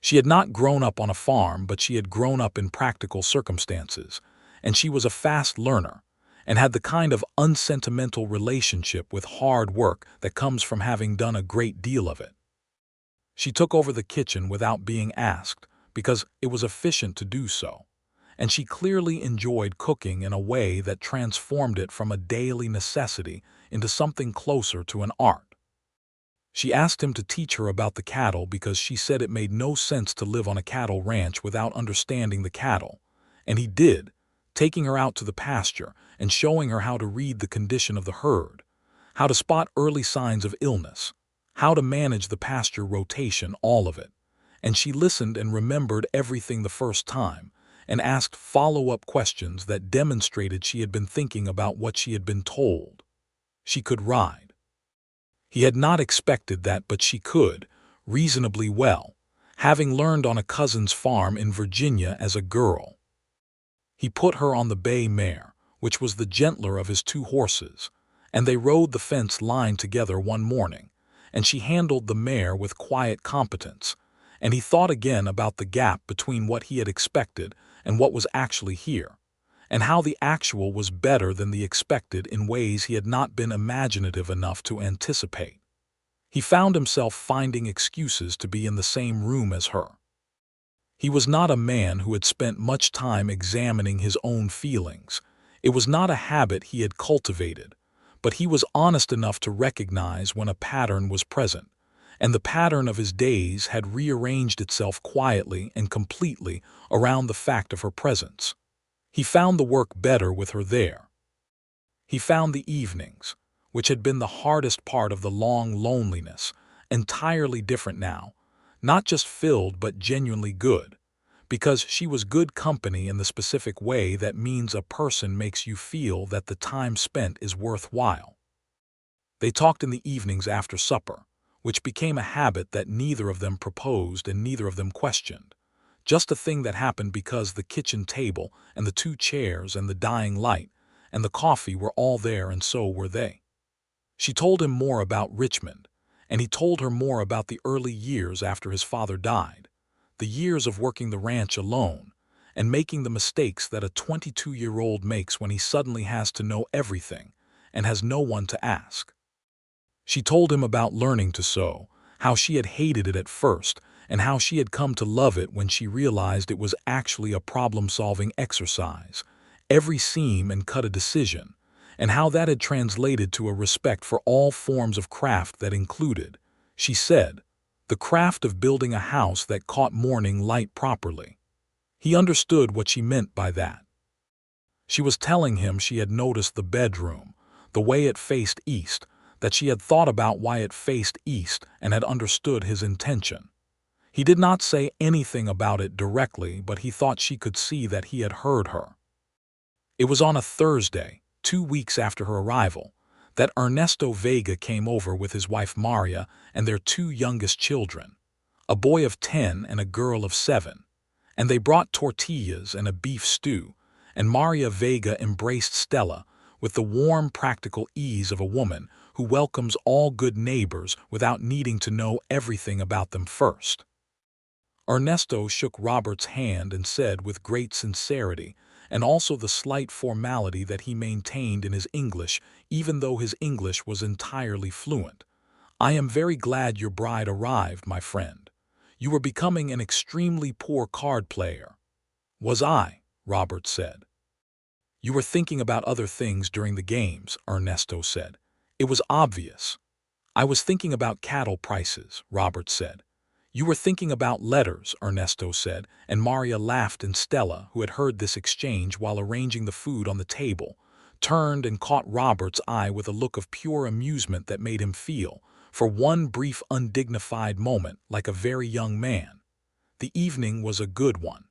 She had not grown up on a farm, but she had grown up in practical circumstances, and she was a fast learner, and had the kind of unsentimental relationship with hard work that comes from having done a great deal of it. She took over the kitchen without being asked, because it was efficient to do so, and she clearly enjoyed cooking in a way that transformed it from a daily necessity into something closer to an art. She asked him to teach her about the cattle because she said it made no sense to live on a cattle ranch without understanding the cattle, and he did, taking her out to the pasture and showing her how to read the condition of the herd, how to spot early signs of illness, how to manage the pasture rotation, all of it. And she listened and remembered everything the first time, and asked follow-up questions that demonstrated she had been thinking about what she had been told. She could ride. He had not expected that, but she could, reasonably well, having learned on a cousin's farm in Virginia as a girl. He put her on the bay mare, which was the gentler of his two horses, and they rode the fence line together one morning, and she handled the mare with quiet competence, and he thought again about the gap between what he had expected and what was actually here, and how the actual was better than the expected in ways he had not been imaginative enough to anticipate. He found himself finding excuses to be in the same room as her. He was not a man who had spent much time examining his own feelings. It was not a habit he had cultivated, but he was honest enough to recognize when a pattern was present, and the pattern of his days had rearranged itself quietly and completely around the fact of her presence. He found the work better with her there. He found the evenings, which had been the hardest part of the long loneliness, entirely different now, not just filled but genuinely good, because she was good company in the specific way that means a person makes you feel that the time spent is worthwhile. They talked in the evenings after supper, which became a habit that neither of them proposed and neither of them questioned, just a thing that happened because the kitchen table and the two chairs and the dying light and the coffee were all there, and so were they. She told him more about Richmond, and he told her more about the early years after his father died, the years of working the ranch alone, and making the mistakes that a 22-year-old makes when he suddenly has to know everything and has no one to ask. She told him about learning to sew, how she had hated it at first, and how she had come to love it when she realized it was actually a problem-solving exercise, every seam and cut a decision, and how that had translated to a respect for all forms of craft that included, she said, the craft of building a house that caught morning light properly. He understood what she meant by that. She was telling him she had noticed the bedroom, the way it faced east, that she had thought about why it faced east and had understood his intention. He did not say anything about it directly, but he thought she could see that he had heard her. It was on a Thursday, 2 weeks after her arrival, that Ernesto Vega came over with his wife Maria and their two youngest children, a boy of 10 and a girl of 7, and they brought tortillas and a beef stew, and Maria Vega embraced Stella with the warm, practical ease of a woman who welcomes all good neighbors without needing to know everything about them first. Ernesto shook Robert's hand and said with great sincerity, and also the slight formality that he maintained in his English, even though his English was entirely fluent, "I am very glad your bride arrived, my friend. You were becoming an extremely poor card player." "Was I?" Robert said. "You were thinking about other things during the games," Ernesto said. "It was obvious." "I was thinking about cattle prices," Robert said. "You were thinking about letters," Ernesto said, and Maria laughed, and Stella, who had heard this exchange while arranging the food on the table, turned and caught Robert's eye with a look of pure amusement that made him feel, for one brief undignified moment, like a very young man. The evening was a good one.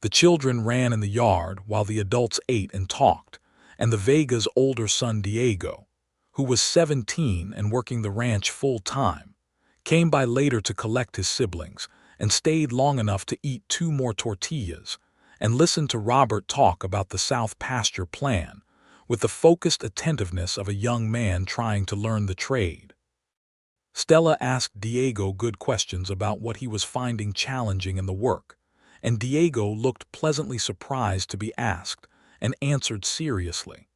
The children ran in the yard while the adults ate and talked, and the Vega's older son Diego, who was 17 and working the ranch full-time, came by later to collect his siblings and stayed long enough to eat 2 more tortillas and listen to Robert talk about the South Pasture plan with the focused attentiveness of a young man trying to learn the trade. Stella asked Diego good questions about what he was finding challenging in the work, and Diego looked pleasantly surprised to be asked and answered seriously.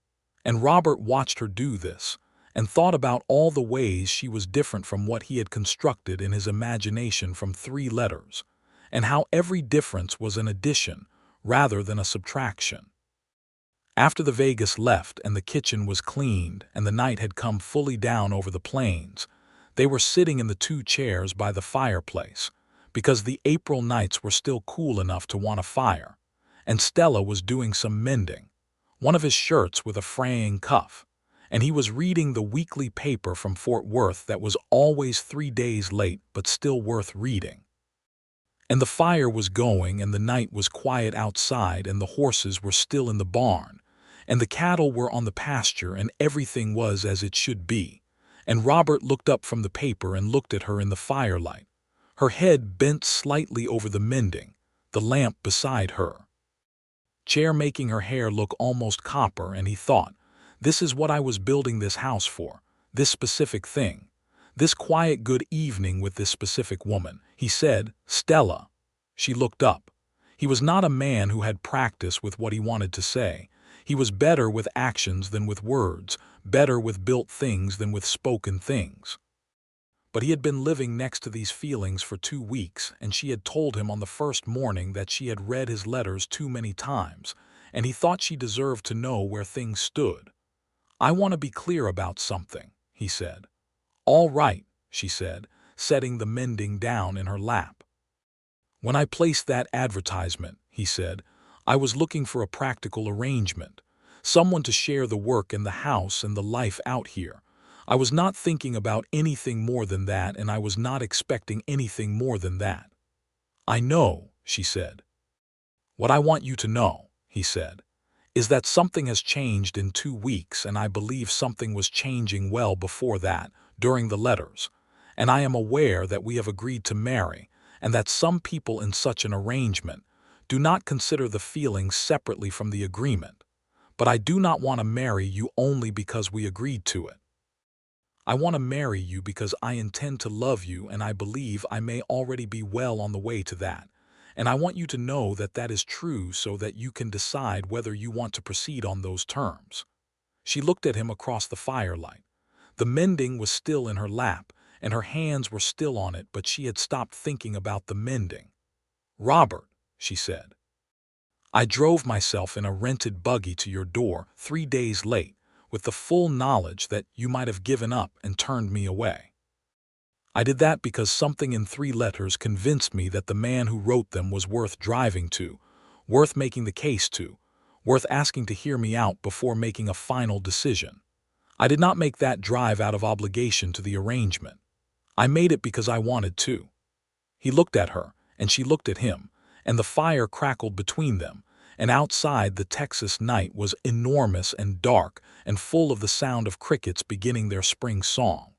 And Robert watched her do this and thought about all the ways she was different from what he had constructed in his imagination from 3 letters, and how every difference was an addition rather than a subtraction. After the Vegas left and the kitchen was cleaned and the night had come fully down over the plains, they were sitting in the 2 chairs by the fireplace, because the April nights were still cool enough to want a fire, and Stella was doing some mending, one of his shirts with a fraying cuff, and he was reading the weekly paper from Fort Worth that was always 3 days late but still worth reading. And the fire was going, and the night was quiet outside, and the horses were still in the barn, and the cattle were on the pasture, and everything was as it should be. And Robert looked up from the paper and looked at her in the firelight, her head bent slightly over the mending, the lamp beside her chair making her hair look almost copper, and he thought, "This is what I was building this house for, this specific thing, this quiet good evening with this specific woman." He said, "Stella." She looked up. He was not a man who had practice with what he wanted to say. He was better with actions than with words, better with built things than with spoken things. But he had been living next to these feelings for 2 weeks, and she had told him on the first morning that she had read his letters too many times, and he thought she deserved to know where things stood. "I want to be clear about something," he said. "All right," she said, setting the mending down in her lap. "When I placed that advertisement," he said, "I was looking for a practical arrangement, someone to share the work in the house and the life out here. I was not thinking about anything more than that, and I was not expecting anything more than that." "I know," she said. "What I want you to know," he said, "is that something has changed in 2 weeks, and I believe something was changing well before that, during the letters, and I am aware that we have agreed to marry, and that some people in such an arrangement do not consider the feelings separately from the agreement, but I do not want to marry you only because we agreed to it. I want to marry you because I intend to love you, and I believe I may already be well on the way to that, and I want you to know that that is true so that you can decide whether you want to proceed on those terms." She looked at him across the firelight. The mending was still in her lap, and her hands were still on it, but she had stopped thinking about the mending. "Robert," she said, "I drove myself in a rented buggy to your door 3 days late, with the full knowledge that you might have given up and turned me away. I did that because something in 3 letters convinced me that the man who wrote them was worth driving to, worth making the case to, worth asking to hear me out before making a final decision. I did not make that drive out of obligation to the arrangement. I made it because I wanted to." He looked at her, and she looked at him, and the fire crackled between them, and outside the Texas night was enormous and dark and full of the sound of crickets beginning their spring song.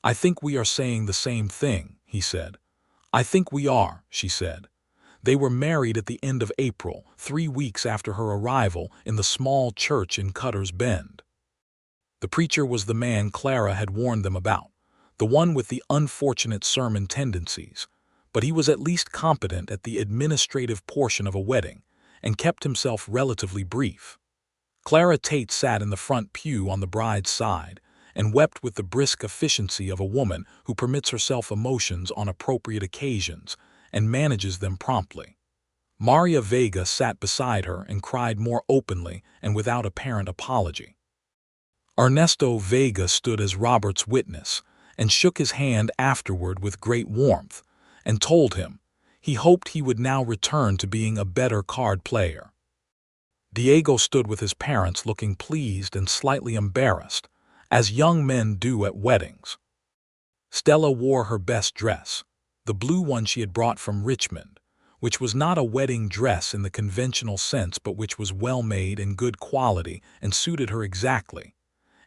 "I think we are saying the same thing," he said. "I think we are," she said. They were married at the end of April, 3 weeks after her arrival in the small church in Cutter's Bend. The preacher was the man Clara had warned them about, the one with the unfortunate sermon tendencies, but he was at least competent at the administrative portion of a wedding and kept himself relatively brief. Clara Tate sat in the front pew on the bride's side and wept with the brisk efficiency of a woman who permits herself emotions on appropriate occasions and manages them promptly. Maria Vega sat beside her and cried more openly and without apparent apology. Ernesto Vega stood as Robert's witness and shook his hand afterward with great warmth and told him he hoped he would now return to being a better card player. Diego stood with his parents looking pleased and slightly embarrassed, as young men do at weddings. Stella wore her best dress, the blue one she had brought from Richmond, which was not a wedding dress in the conventional sense but which was well made and good quality and suited her exactly.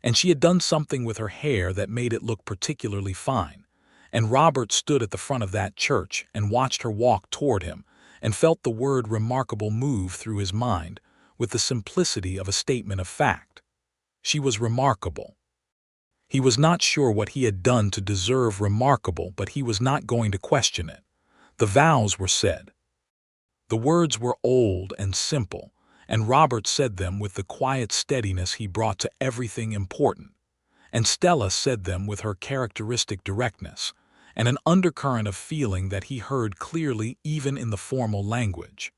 And she had done something with her hair that made it look particularly fine, and Robert stood at the front of that church and watched her walk toward him and felt the word remarkable move through his mind with the simplicity of a statement of fact. She was remarkable. He was not sure what he had done to deserve remarkable, but he was not going to question it. The vows were said. The words were old and simple, and Robert said them with the quiet steadiness he brought to everything important, and Stella said them with her characteristic directness and an undercurrent of feeling that he heard clearly even in the formal language.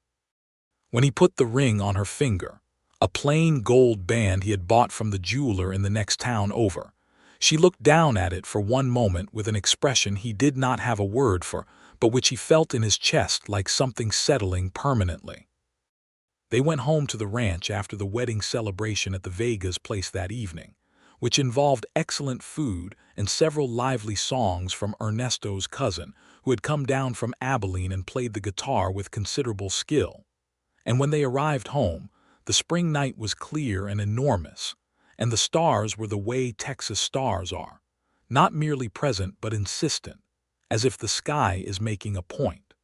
When he put the ring on her finger, a plain gold band he had bought from the jeweler in the next town over, she looked down at it for one moment with an expression he did not have a word for, but which he felt in his chest like something settling permanently. They went home to the ranch after the wedding celebration at the Vegas place that evening, which involved excellent food and several lively songs from Ernesto's cousin, who had come down from Abilene and played the guitar with considerable skill. And when they arrived home, the spring night was clear and enormous, and the stars were the way Texas stars are, not merely present but insistent, as if the sky is making a point.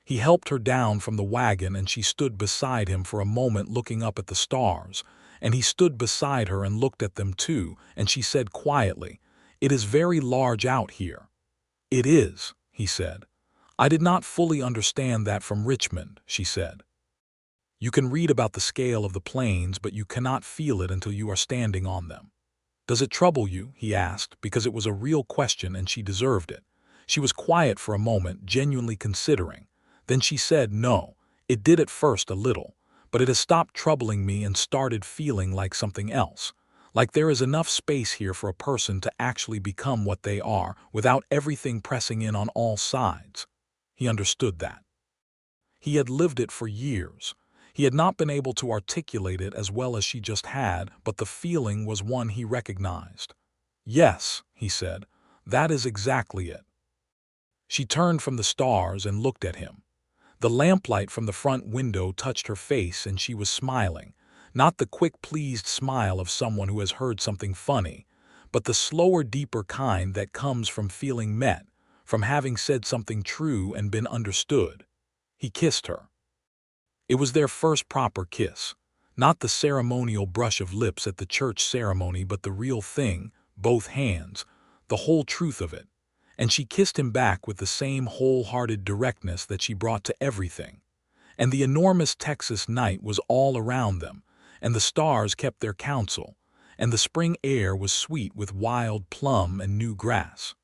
He helped her down from the wagon and she stood beside him for a moment looking up at the stars, and he stood beside her and looked at them too, and she said quietly, "It is very large out here." "It is," he said. "I did not fully understand that from Richmond," she said. "You can read about the scale of the plains, but you cannot feel it until you are standing on them." "Does it trouble you?" he asked, because it was a real question and she deserved it. She was quiet for a moment, genuinely considering. Then she said, "No, it did at first a little, but it has stopped troubling me and started feeling like something else. Like there is enough space here for a person to actually become what they are without everything pressing in on all sides." He understood that. He had lived it for years. He had not been able to articulate it as well as she just had, but the feeling was one he recognized. "Yes," he said, "that is exactly it." She turned from the stars and looked at him. The lamplight from the front window touched her face and she was smiling, not the quick, pleased smile of someone who has heard something funny, but the slower, deeper kind that comes from feeling met, from having said something true and been understood. He kissed her. It was their first proper kiss, not the ceremonial brush of lips at the church ceremony, but the real thing, both hands, the whole truth of it. And she kissed him back with the same wholehearted directness that she brought to everything. And the enormous Texas night was all around them, and the stars kept their counsel, and the spring air was sweet with wild plum and new grass.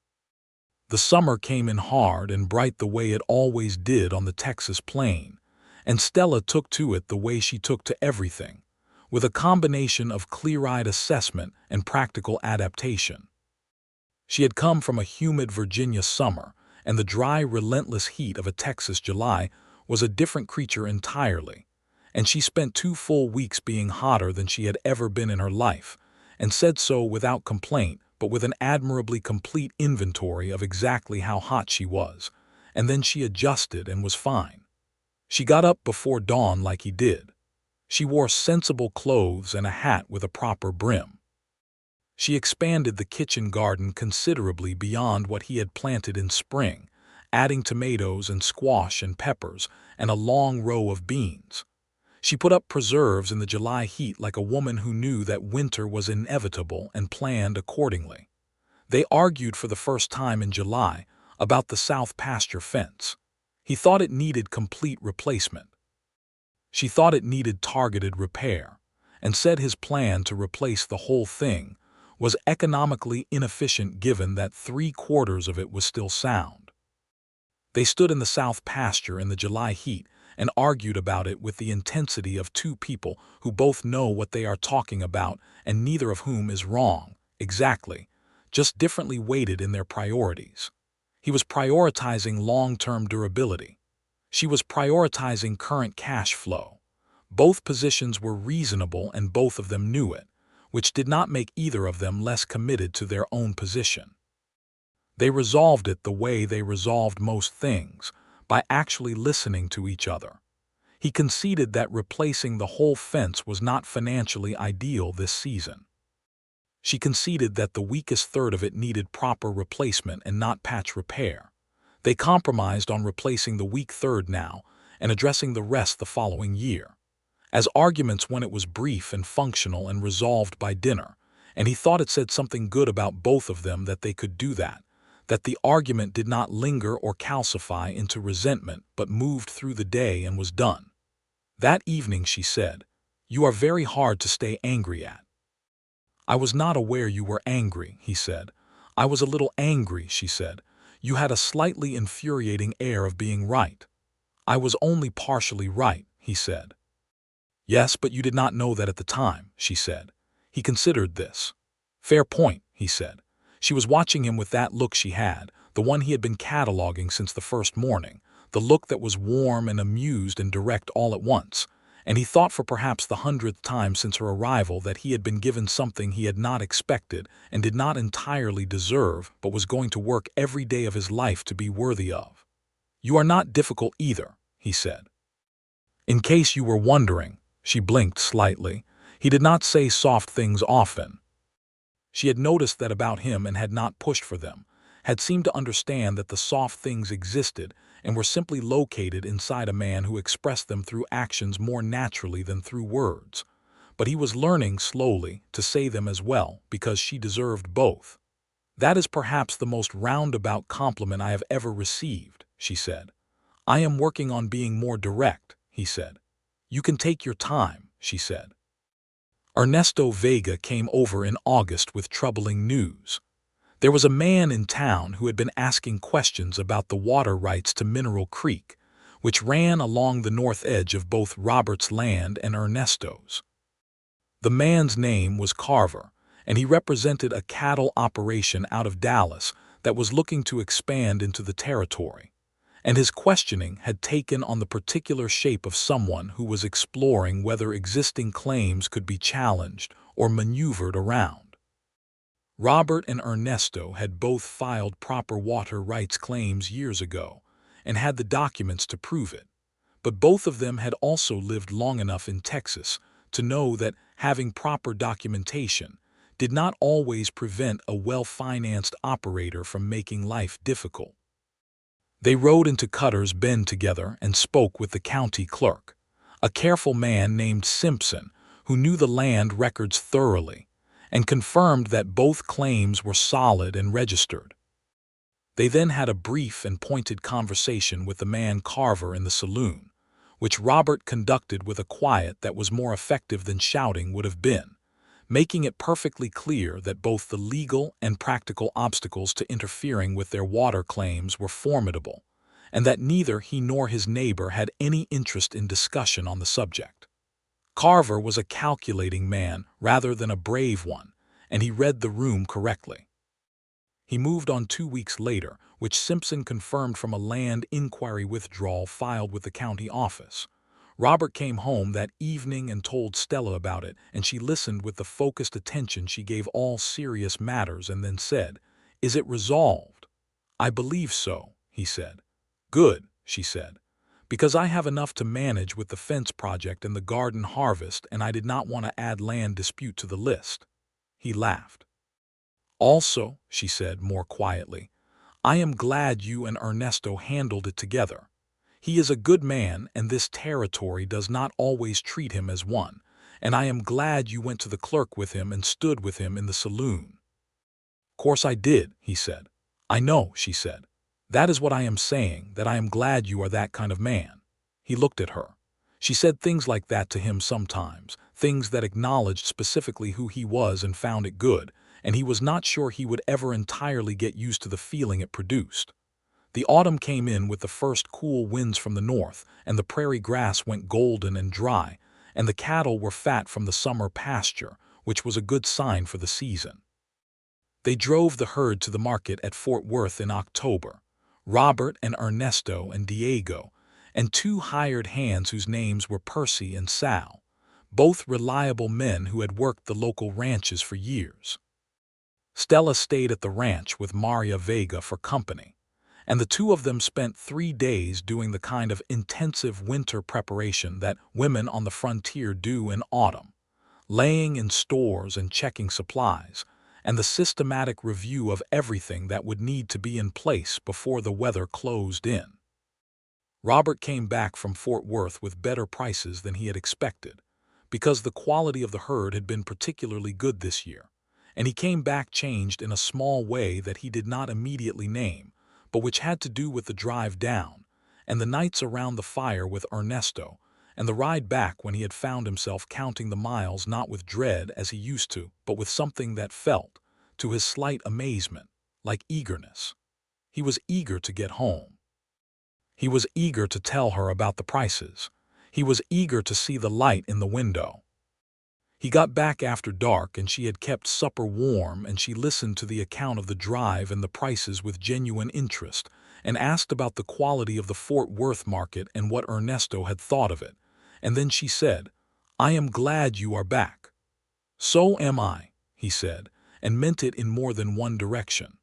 The summer came in hard and bright the way it always did on the Texas plain, and Stella took to it the way she took to everything, with a combination of clear-eyed assessment and practical adaptation. She had come from a humid Virginia summer, and the dry, relentless heat of a Texas July was a different creature entirely, and she spent 2 full weeks being hotter than she had ever been in her life, and said so without complaint, but with an admirably complete inventory of exactly how hot she was, and then she adjusted and was fine. She got up before dawn like he did. She wore sensible clothes and a hat with a proper brim. She expanded the kitchen garden considerably beyond what he had planted in spring, adding tomatoes and squash and peppers and a long row of beans. She put up preserves in the July heat like a woman who knew that winter was inevitable and planned accordingly. They argued for the first time in July about the south pasture fence. He thought it needed complete replacement. She thought it needed targeted repair, and said his plan to replace the whole thing was economically inefficient given that 3/4 of it was still sound. They stood in the south pasture in the July heat and argued about it with the intensity of two people who both know what they are talking about and neither of whom is wrong, exactly, just differently weighted in their priorities. He was prioritizing long-term durability. She was prioritizing current cash flow. Both positions were reasonable and both of them knew it, which did not make either of them less committed to their own position. They resolved it the way they resolved most things, by actually listening to each other. He conceded that replacing the whole fence was not financially ideal this season. She conceded that the weakest third of it needed proper replacement and not patch repair. They compromised on replacing the weak third now and addressing the rest the following year. As arguments when it was brief and functional and resolved by dinner, and he thought it said something good about both of them that they could do that the argument did not linger or calcify into resentment but moved through the day and was done. That evening she said, "You are very hard to stay angry at." "I was not aware you were angry," he said. "I was a little angry," she said. "You had a slightly infuriating air of being right." "I was only partially right," he said. "Yes, but you did not know that at the time," she said. He considered this. "Fair point," he said. She was watching him with that look she had, the one he had been cataloging since the first morning, the look that was warm and amused and direct all at once, and he thought for perhaps the 100th time since her arrival that he had been given something he had not expected and did not entirely deserve but was going to work every day of his life to be worthy of. "You are not difficult either," he said. "In case you were wondering," she blinked slightly, "he did not say soft things often." She had noticed that about him and had not pushed for them, had seemed to understand that the soft things existed and were simply located inside a man who expressed them through actions more naturally than through words. But he was learning slowly to say them as well because she deserved both. "That is perhaps the most roundabout compliment I have ever received," she said. "I am working on being more direct," he said. "You can take your time," she said. Ernesto Vega came over in August with troubling news. There was a man in town who had been asking questions about the water rights to Mineral Creek, which ran along the north edge of both Robert's land and Ernesto's. The man's name was Carver, and he represented a cattle operation out of Dallas that was looking to expand into the territory. And his questioning had taken on the particular shape of someone who was exploring whether existing claims could be challenged or maneuvered around. Robert and Ernesto had both filed proper water rights claims years ago and had the documents to prove it, but both of them had also lived long enough in Texas to know that having proper documentation did not always prevent a well-financed operator from making life difficult. They rode into Cutter's Bend together and spoke with the county clerk, a careful man named Simpson who knew the land records thoroughly, and confirmed that both claims were solid and registered. They then had a brief and pointed conversation with the man Carver in the saloon, which Robert conducted with a quiet that was more effective than shouting would have been, making it perfectly clear that both the legal and practical obstacles to interfering with their water claims were formidable, and that neither he nor his neighbor had any interest in discussion on the subject. Carver was a calculating man rather than a brave one, and he read the room correctly. He moved on 2 weeks later, which Simpson confirmed from a land inquiry withdrawal filed with the county office. Robert came home that evening and told Stella about it, and she listened with the focused attention she gave all serious matters and then said, "Is it resolved?" "I believe so," he said. "Good," she said, "because I have enough to manage with the fence project and the garden harvest, and I did not want to add land dispute to the list." He laughed. "Also," she said more quietly, I am glad you and Ernesto handled it together. He is a good man, and this territory does not always treat him as one, and I am glad you went to the clerk with him and stood with him in the saloon." "Course I did," he said. "I know," she said. "That is what I am saying, that I am glad you are that kind of man." He looked at her. She said things like that to him sometimes, things that acknowledged specifically who he was and found it good, and he was not sure he would ever entirely get used to the feeling it produced. The autumn came in with the first cool winds from the north, and the prairie grass went golden and dry, and the cattle were fat from the summer pasture, which was a good sign for the season. They drove the herd to the market at Fort Worth in October. Robert and Ernesto and Diego, and two hired hands whose names were Percy and Sal, both reliable men who had worked the local ranches for years. Stella stayed at the ranch with Maria Vega for company, and the two of them spent 3 days doing the kind of intensive winter preparation that women on the frontier do in autumn, laying in stores and checking supplies, and the systematic review of everything that would need to be in place before the weather closed in. Robert came back from Fort Worth with better prices than he had expected, because the quality of the herd had been particularly good this year, and he came back changed in a small way that he did not immediately name, but which had to do with the drive down, and the nights around the fire with Ernesto, and the ride back when he had found himself counting the miles not with dread as he used to, but with something that felt, to his slight amazement, like eagerness. He was eager to get home. He was eager to tell her about the prices. He was eager to see the light in the window. He got back after dark, and she had kept supper warm, and she listened to the account of the drive and the prices with genuine interest, and asked about the quality of the Fort Worth market and what Ernesto had thought of it. And then she said, "I am glad you are back." "So am I," he said, and meant it in more than one direction.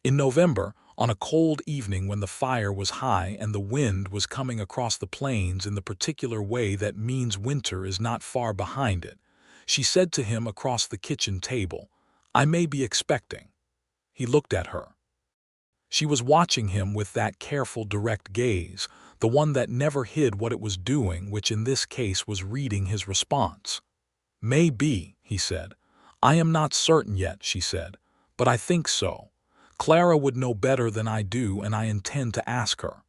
In November, on a cold evening when the fire was high and the wind was coming across the plains in the particular way that means winter is not far behind it, she said to him across the kitchen table, "I may be expecting." He looked at her. She was watching him with that careful, direct gaze, the one that never hid what it was doing, which in this case was reading his response. "May be," he said. "I am not certain yet," she said, "but I think so. Clara would know better than I do, and I intend to ask her."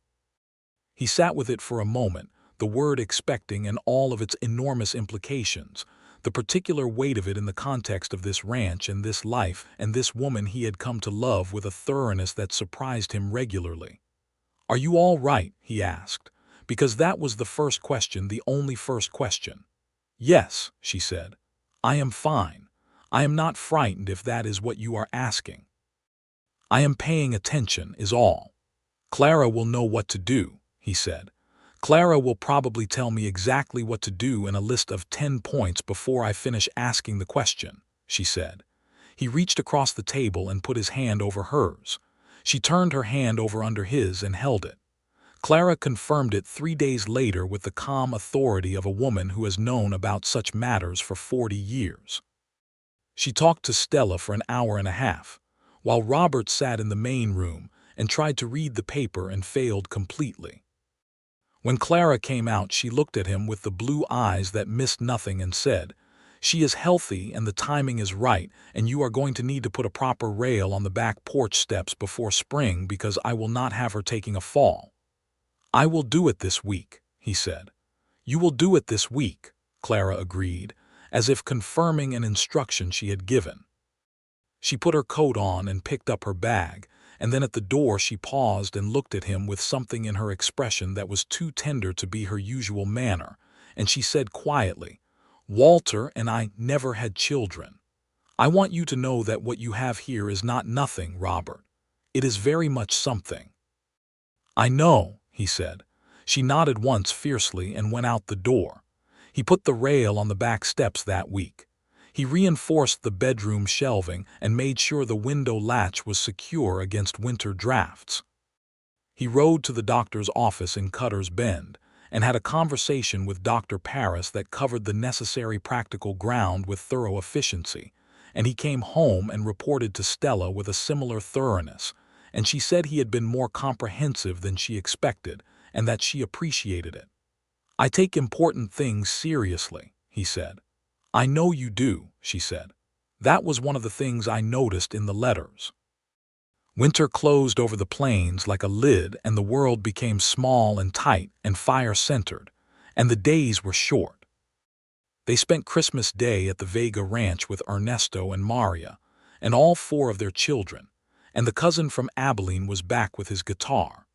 He sat with it for a moment, the word expecting and all of its enormous implications, the particular weight of it in the context of this ranch and this life and this woman he had come to love with a thoroughness that surprised him regularly. "Are you all right?" he asked, because that was the first question, the only first question. "Yes," she said. "I am fine. I am not frightened, if that is what you are asking. I am paying attention, is all. Clara will know what to do," he said. "Clara will probably tell me exactly what to do in a list of 10 points before I finish asking the question," she said. He reached across the table and put his hand over hers. She turned her hand over under his and held it. Clara confirmed it 3 days later with the calm authority of a woman who has known about such matters for 40 years. She talked to Stella for an hour and a half, while Robert sat in the main room and tried to read the paper and failed completely. When Clara came out, she looked at him with the blue eyes that missed nothing and said, "She is healthy and the timing is right, and you are going to need to put a proper rail on the back porch steps before spring because I will not have her taking a fall." "I will do it this week," he said. "You will do it this week," Clara agreed, as if confirming an instruction she had given. She put her coat on and picked up her bag, and then at the door she paused and looked at him with something in her expression that was too tender to be her usual manner, and she said quietly, "Walter and I never had children. I want you to know that what you have here is not nothing, Robert. It is very much something." "I know," he said. She nodded once fiercely and went out the door. He put the rail on the back steps that week. He reinforced the bedroom shelving and made sure the window latch was secure against winter drafts. He rode to the doctor's office in Cutter's Bend and had a conversation with Dr. Paris that covered the necessary practical ground with thorough efficiency, and he came home and reported to Stella with a similar thoroughness, and she said he had been more comprehensive than she expected, and that she appreciated it. "I take important things seriously," he said. "I know you do," she said. "That was one of the things I noticed in the letters." Winter closed over the plains like a lid, and the world became small and tight and fire-centered, and the days were short. They spent Christmas Day at the Vega Ranch with Ernesto and Maria, and all four of their children, and the cousin from Abilene was back with his guitar.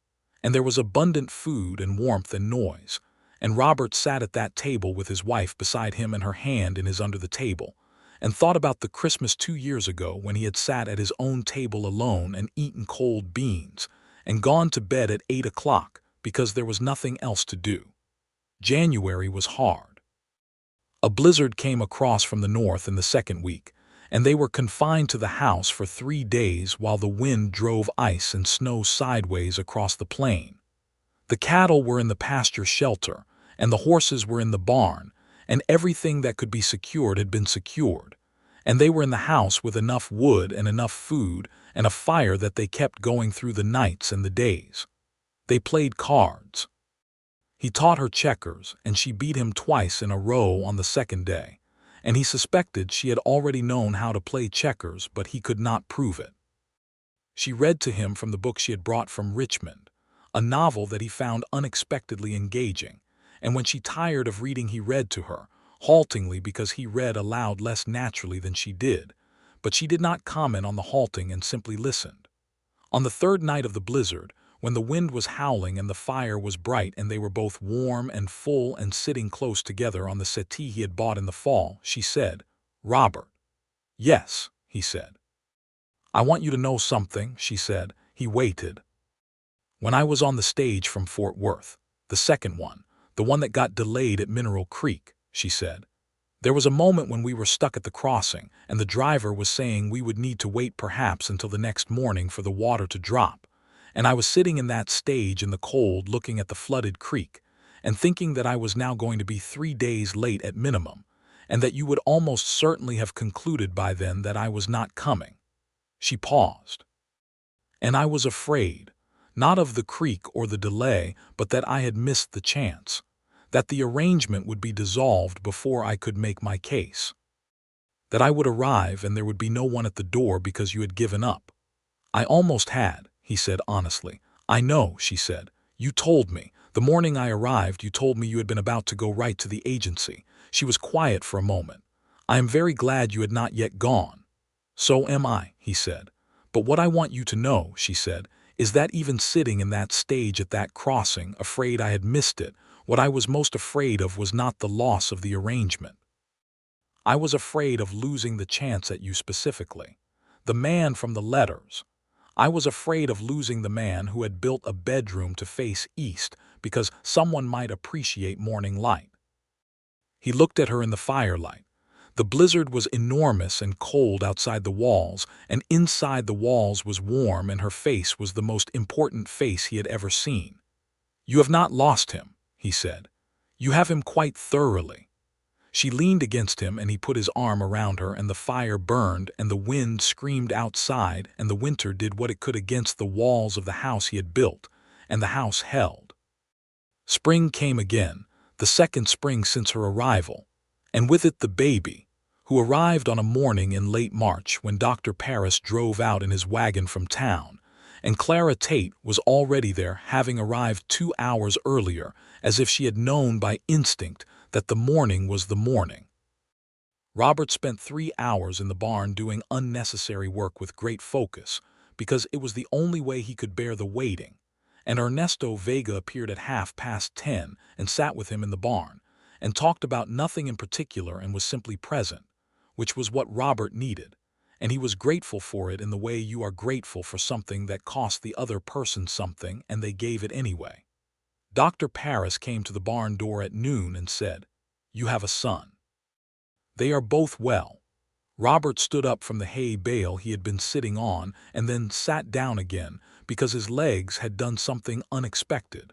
And there was abundant food and warmth and noise, and Robert sat at that table with his wife beside him and her hand in his under the table, and thought about the Christmas 2 years ago when he had sat at his own table alone and eaten cold beans, and gone to bed at 8 o'clock because there was nothing else to do. January was hard. A blizzard came across from the north in the second week, and they were confined to the house for 3 days while the wind drove ice and snow sideways across the plain. The cattle were in the pasture shelter, and the horses were in the barn, and everything that could be secured had been secured, and they were in the house with enough wood and enough food and a fire that they kept going through the nights and the days. They played cards. He taught her checkers, and she beat him twice in a row on the second day, and he suspected she had already known how to play checkers, but he could not prove it. She read to him from the book she had brought from Richmond, a novel that he found unexpectedly engaging, and when she tired of reading he read to her, haltingly because he read aloud less naturally than she did, but she did not comment on the halting and simply listened. On the third night of the blizzard, when the wind was howling and the fire was bright and they were both warm and full and sitting close together on the settee he had bought in the fall, she said, "Robert." "Yes," he said. "I want you to know something," she said. He waited. "When I was on the stage from Fort Worth, the second one, the one that got delayed at Mineral Creek," she said, "there was a moment when we were stuck at the crossing, and the driver was saying we would need to wait perhaps until the next morning for the water to drop, and I was sitting in that stage in the cold looking at the flooded creek, and thinking that I was now going to be 3 days late at minimum, and that you would almost certainly have concluded by then that I was not coming." She paused. "And I was afraid, not of the creek or the delay, but that I had missed the chance, that the arrangement would be dissolved before I could make my case, that I would arrive and there would be no one at the door because you had given up." "I almost had," he said honestly. "I know," she said. "You told me. The morning I arrived, you told me you had been about to go right to the agency." She was quiet for a moment. "I am very glad you had not yet gone." "So am I," he said. "But what I want you to know," she said, "is that even sitting in that stage at that crossing, afraid I had missed it, what I was most afraid of was not the loss of the arrangement. I was afraid of losing the chance at you specifically. The man from the letters. I was afraid of losing the man who had built a bedroom to face east because someone might appreciate morning light." He looked at her in the firelight. The blizzard was enormous and cold outside the walls, and inside the walls was warm, and her face was the most important face he had ever seen. "You have not lost him," he said. "You have him quite thoroughly." She leaned against him, and he put his arm around her, and the fire burned, and the wind screamed outside, and the winter did what it could against the walls of the house he had built, and the house held. Spring came again, the second spring since her arrival, and with it the baby, who arrived on a morning in late March when Dr. Parris drove out in his wagon from town, and Clara Tate was already there, having arrived 2 hours earlier, as if she had known by instinct that the morning was the morning. Robert spent 3 hours in the barn doing unnecessary work with great focus, because it was the only way he could bear the waiting, and Ernesto Vega appeared at 10:30 and sat with him in the barn, and talked about nothing in particular and was simply present, which was what Robert needed, and he was grateful for it in the way you are grateful for something that cost the other person something and they gave it anyway. Dr. Parris came to the barn door at noon and said, "You have a son." "They are both well." Robert stood up from the hay bale he had been sitting on and then sat down again because his legs had done something unexpected.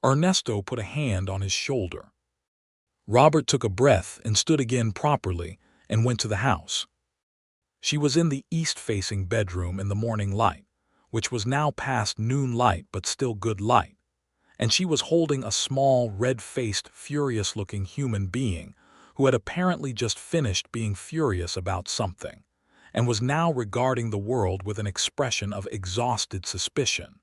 Ernesto put a hand on his shoulder. Robert took a breath and stood again properly and went to the house. She was in the east-facing bedroom in the morning light, which was now past noon light but still good light, and she was holding a small, red-faced, furious-looking human being who had apparently just finished being furious about something, and was now regarding the world with an expression of exhausted suspicion.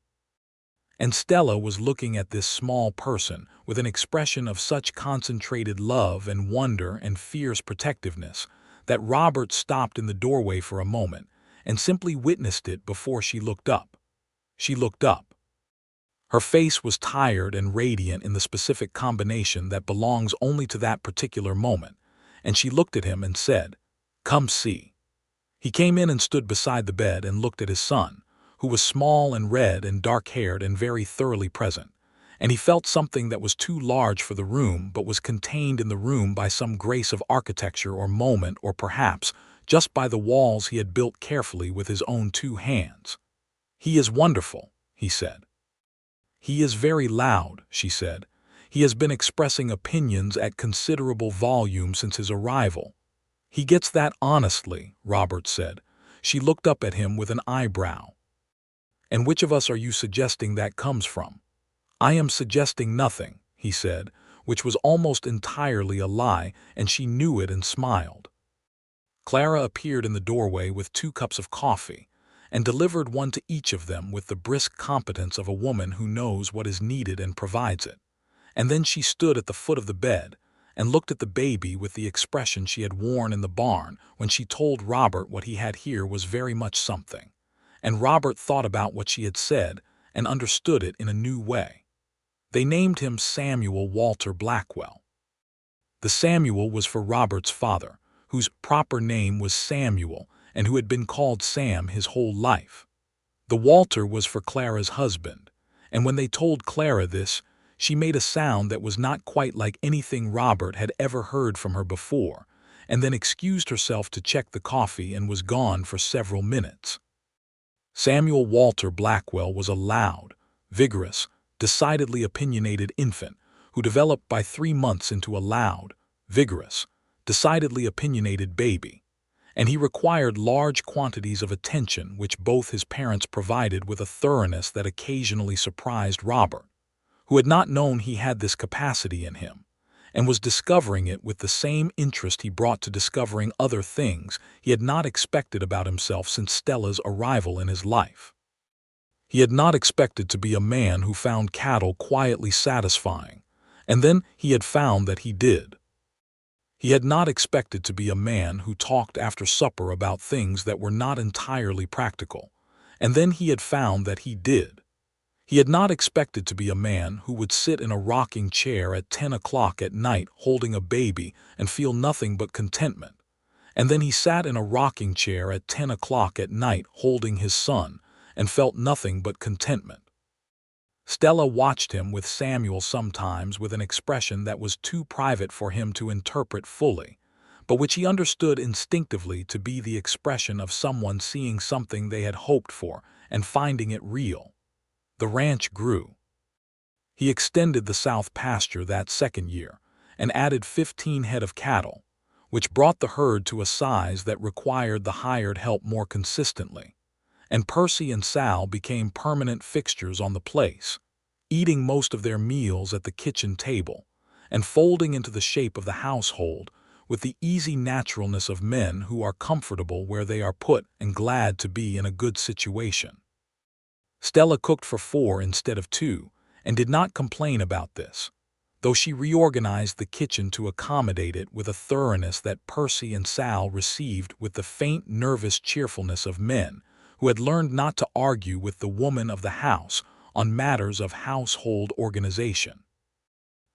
And Stella was looking at this small person with an expression of such concentrated love and wonder and fierce protectiveness that Robert stopped in the doorway for a moment and simply witnessed it before she looked up. She looked up. Her face was tired and radiant in the specific combination that belongs only to that particular moment, and she looked at him and said, "Come see." He came in and stood beside the bed and looked at his son, who was small and red and dark-haired and very thoroughly present, and he felt something that was too large for the room but was contained in the room by some grace of architecture or moment, or perhaps just by the walls he had built carefully with his own 2 hands. "He is wonderful," he said. "He is very loud," she said. "He has been expressing opinions at considerable volume since his arrival." "He gets that honestly," Robert said. She looked up at him with an eyebrow. "And which of us are you suggesting that comes from?" "I am suggesting nothing," he said, which was almost entirely a lie, and she knew it and smiled. Clara appeared in the doorway with 2 cups of coffee, and delivered one to each of them with the brisk competence of a woman who knows what is needed and provides it. And then she stood at the foot of the bed and looked at the baby with the expression she had worn in the barn when she told Robert what he had here was very much something. And Robert thought about what she had said and understood it in a new way. They named him Samuel Walter Blackwell. The Samuel was for Robert's father, whose proper name was Samuel and who had been called Sam his whole life. The Walter was for Clara's husband, and when they told Clara this, she made a sound that was not quite like anything Robert had ever heard from her before, and then excused herself to check the coffee and was gone for several minutes. Samuel Walter Blackwell was a loud, vigorous, decidedly opinionated infant who developed by 3 months into a loud, vigorous, decidedly opinionated baby, and he required large quantities of attention which both his parents provided with a thoroughness that occasionally surprised Robert, who had not known he had this capacity in him, and was discovering it with the same interest he brought to discovering other things he had not expected about himself since Stella's arrival in his life. He had not expected to be a man who found cattle quietly satisfying, and then he had found that he did. He had not expected to be a man who talked after supper about things that were not entirely practical, and then he had found that he did. He had not expected to be a man who would sit in a rocking chair at 10 o'clock at night holding a baby and feel nothing but contentment, and then he sat in a rocking chair at 10 o'clock at night holding his son and felt nothing but contentment. Stella watched him with Samuel sometimes with an expression that was too private for him to interpret fully, but which he understood instinctively to be the expression of someone seeing something they had hoped for and finding it real. The ranch grew. He extended the south pasture that second year and added 15 head of cattle, which brought the herd to a size that required the hired help more consistently, and Percy and Sal became permanent fixtures on the place, eating most of their meals at the kitchen table and folding into the shape of the household with the easy naturalness of men who are comfortable where they are put and glad to be in a good situation. Stella cooked for 4 instead of 2 and did not complain about this, though she reorganized the kitchen to accommodate it with a thoroughness that Percy and Sal received with the faint nervous cheerfulness of men who had learned not to argue with the woman of the house on matters of household organization.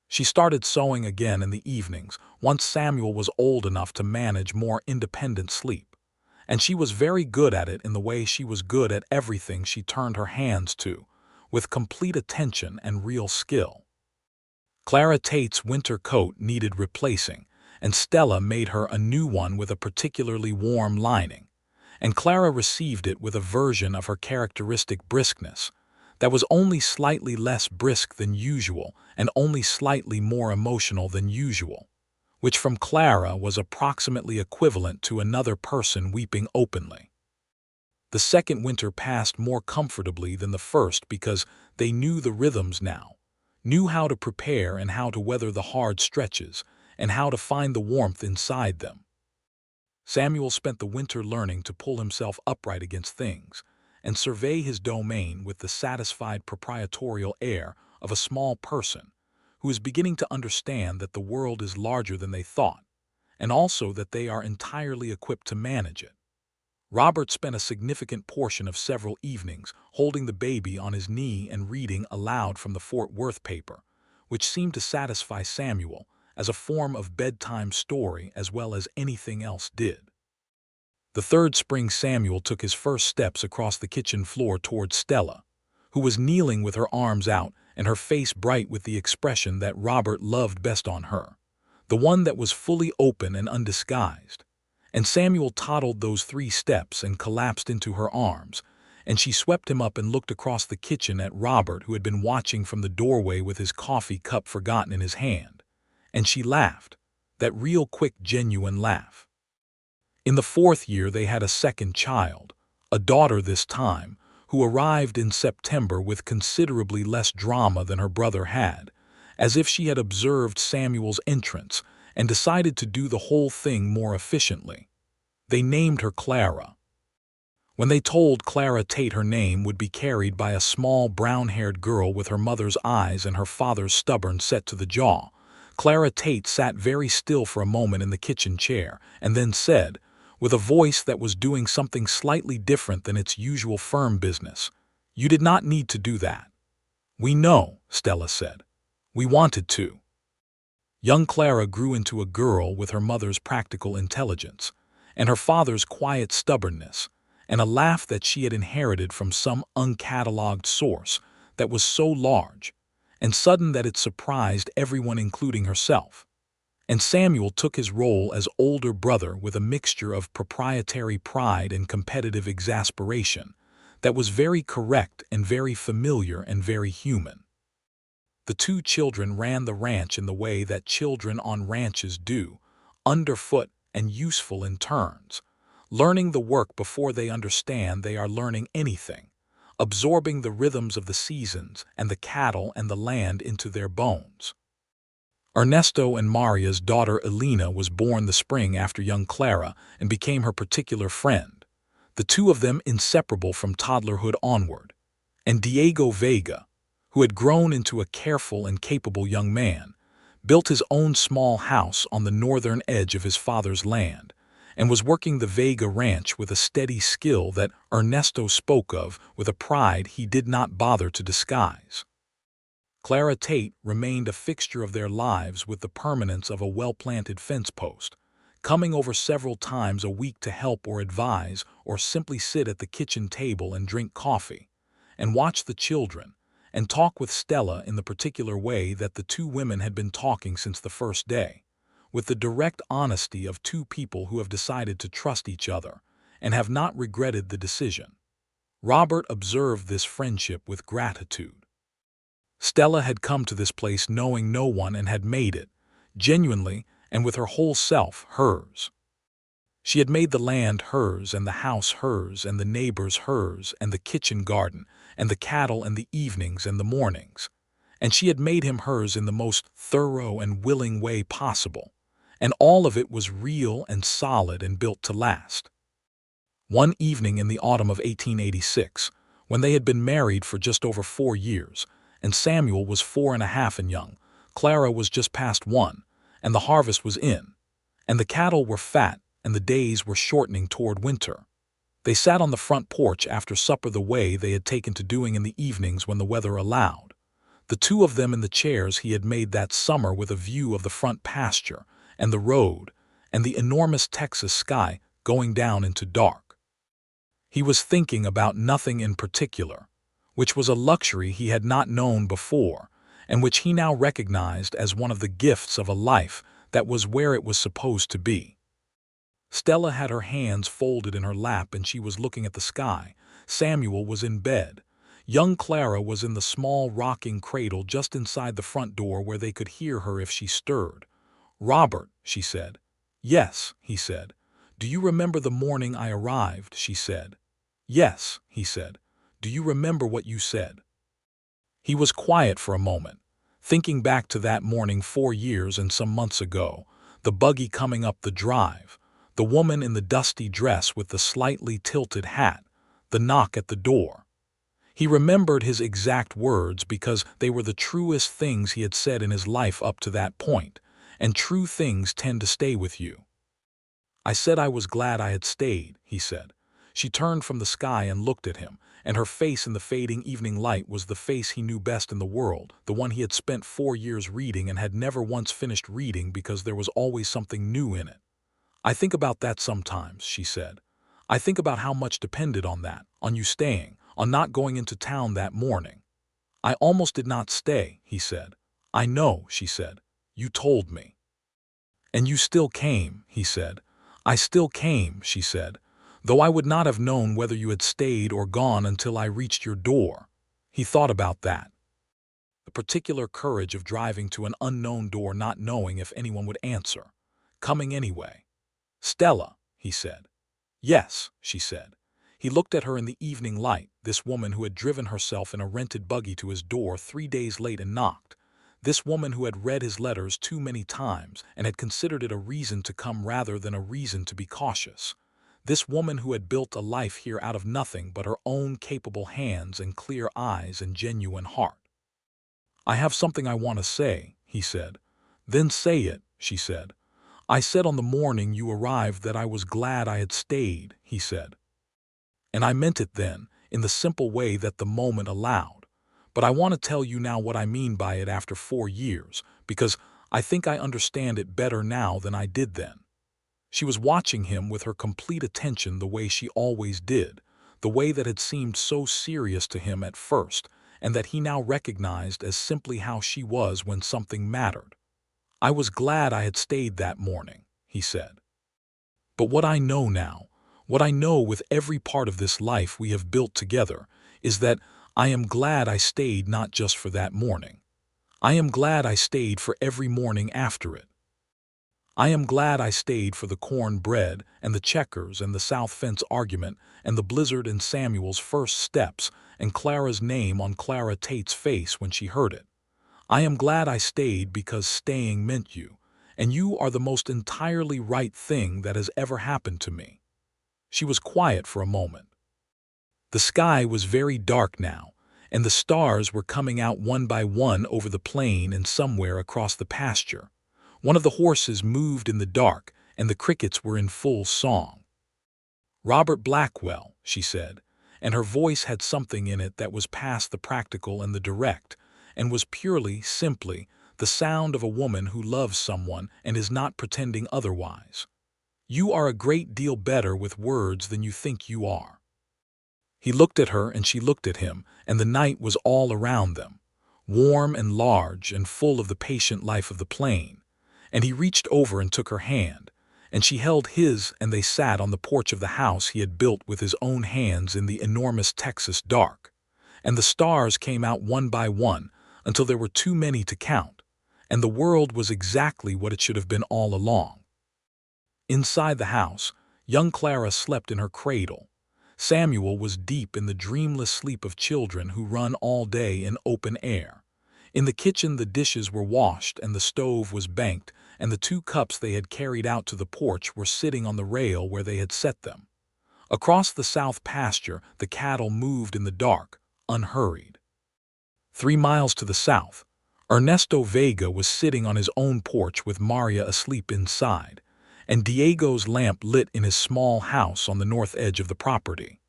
She started sewing again in the evenings once Samuel was old enough to manage more independent sleep, and she was very good at it in the way she was good at everything she turned her hands to, with complete attention and real skill. Clara Tate's winter coat needed replacing, and Stella made her a new one with a particularly warm lining, and Clara received it with a version of her characteristic briskness that was only slightly less brisk than usual and only slightly more emotional than usual, which from Clara was approximately equivalent to another person weeping openly. The second winter passed more comfortably than the first because they knew the rhythms now, knew how to prepare and how to weather the hard stretches, and how to find the warmth inside them. Samuel spent the winter learning to pull himself upright against things and survey his domain with the satisfied proprietorial air of a small person who is beginning to understand that the world is larger than they thought, and also that they are entirely equipped to manage it. Robert spent a significant portion of several evenings holding the baby on his knee and reading aloud from the Fort Worth paper, which seemed to satisfy Samuel as a form of bedtime story as well as anything else did. The third spring, Samuel took his first steps across the kitchen floor toward Stella, who was kneeling with her arms out and her face bright with the expression that Robert loved best on her, the one that was fully open and undisguised. And Samuel toddled those 3 steps and collapsed into her arms, and she swept him up and looked across the kitchen at Robert, who had been watching from the doorway with his coffee cup forgotten in his hand. And she laughed, that real quick, genuine laugh. In the 4th year they had a second child, a daughter this time, who arrived in September with considerably less drama than her brother had, as if she had observed Samuel's entrance and decided to do the whole thing more efficiently. They named her Clara. When they told Clara Tate her name would be carried by a small brown-haired girl with her mother's eyes and her father's stubborn set to the jaw, Clara Tate sat very still for a moment in the kitchen chair and then said, with a voice that was doing something slightly different than its usual firm business, "You did not need to do that." "We know," Stella said. "We wanted to." Young Clara grew into a girl with her mother's practical intelligence and her father's quiet stubbornness, and a laugh that she had inherited from some uncatalogued source that was so large and sudden that it surprised everyone, including herself. And Samuel took his role as older brother with a mixture of proprietary pride and competitive exasperation that was very correct and very familiar and very human. The 2 children ran the ranch in the way that children on ranches do, underfoot and useful in turns, learning the work before they understand they are learning anything, absorbing the rhythms of the seasons and the cattle and the land into their bones. Ernesto and Maria's daughter Elena was born the spring after young Clara and became her particular friend, the 2 of them inseparable from toddlerhood onward. And Diego Vega, who had grown into a careful and capable young man, built his own small house on the northern edge of his father's land, and was working the Vega ranch with a steady skill that Ernesto spoke of with a pride he did not bother to disguise. Clara Tate remained a fixture of their lives with the permanence of a well-planted fence post, coming over several times a week to help or advise or simply sit at the kitchen table and drink coffee, and watch the children, and talk with Stella in the particular way that the 2 women had been talking since the first day, with the direct honesty of 2 people who have decided to trust each other and have not regretted the decision. Robert observed this friendship with gratitude. Stella had come to this place knowing no one and had made it, genuinely and with her whole self, hers. She had made the land hers and the house hers and the neighbors hers and the kitchen garden and the cattle and the evenings and the mornings, and she had made him hers in the most thorough and willing way possible, and all of it was real and solid and built to last. One evening in the autumn of 1886, when they had been married for just over 4 years, and Samuel was 4.5 and young, Clara was just past 1, and the harvest was in, and the cattle were fat, and the days were shortening toward winter. They sat on the front porch after supper the way they had taken to doing in the evenings when the weather allowed, the 2 of them in the chairs he had made that summer with a view of the front pasture and the road and the enormous Texas sky going down into dark. He was thinking about nothing in particular, which was a luxury he had not known before and which he now recognized as one of the gifts of a life that was where it was supposed to be. Stella had her hands folded in her lap and she was looking at the sky. Samuel was in bed. Young Clara was in the small rocking cradle just inside the front door where they could hear her if she stirred. "Robert," she said. "Yes," he said. "Do you remember the morning I arrived?" she said. "Yes," he said. "Do you remember what you said?" He was quiet for a moment, thinking back to that morning 4 years and some months ago, the buggy coming up the drive, the woman in the dusty dress with the slightly tilted hat, the knock at the door. He remembered his exact words because they were the truest things he had said in his life up to that point, and true things tend to stay with you. "I said I was glad I had stayed," he said. She turned from the sky and looked at him, and her face in the fading evening light was the face he knew best in the world, the one he had spent 4 years reading and had never once finished reading because there was always something new in it. "I think about that sometimes," she said. "I think about how much depended on that, on you staying, on not going into town that morning." "I almost did not stay," he said. "I know," she said. "You told me." "And you still came," he said. "I still came," she said, "though I would not have known whether you had stayed or gone until I reached your door." He thought about that. The particular courage of driving to an unknown door not knowing if anyone would answer. Coming anyway. "Stella," he said. "Yes," she said. He looked at her in the evening light, this woman who had driven herself in a rented buggy to his door 3 days late and knocked. This woman who had read his letters too many times and had considered it a reason to come rather than a reason to be cautious. This woman who had built a life here out of nothing but her own capable hands and clear eyes and genuine heart. "I have something I want to say," he said. "Then say it," she said. "I said on the morning you arrived that I was glad I had stayed," he said. "And I meant it then, in the simple way that the moment allowed. But I want to tell you now what I mean by it after 4 years, because I think I understand it better now than I did then." She was watching him with her complete attention the way she always did, the way that had seemed so serious to him at first, and that he now recognized as simply how she was when something mattered. "I was glad I had stayed that morning," he said. "But what I know now, what I know with every part of this life we have built together, is that I am glad I stayed not just for that morning. I am glad I stayed for every morning after it. I am glad I stayed for the corn bread and the checkers and the south fence argument and the blizzard and Samuel's first steps and Clara's name on Clara Tate's face when she heard it. I am glad I stayed because staying meant you, and you are the most entirely right thing that has ever happened to me." She was quiet for a moment. The sky was very dark now, and the stars were coming out one by one over the plain and somewhere across the pasture. One of the horses moved in the dark, and the crickets were in full song. "Robert Blackwell," she said, and her voice had something in it that was past the practical and the direct, and was purely, simply, the sound of a woman who loves someone and is not pretending otherwise. "You are a great deal better with words than you think you are." He looked at her and she looked at him, and the night was all around them, warm and large and full of the patient life of the plain. And he reached over and took her hand, and she held his, and they sat on the porch of the house he had built with his own hands in the enormous Texas dark. And the stars came out one by one until there were too many to count, and the world was exactly what it should have been all along. Inside the house, young Clara slept in her cradle. Samuel was deep in the dreamless sleep of children who run all day in open air. In the kitchen the dishes were washed and the stove was banked, and the 2 cups they had carried out to the porch were sitting on the rail where they had set them. Across the south pasture the cattle moved in the dark, unhurried. 3 miles to the south, Ernesto Vega was sitting on his own porch with Maria asleep inside, and Diego's lamp lit in his small house on the north edge of the property.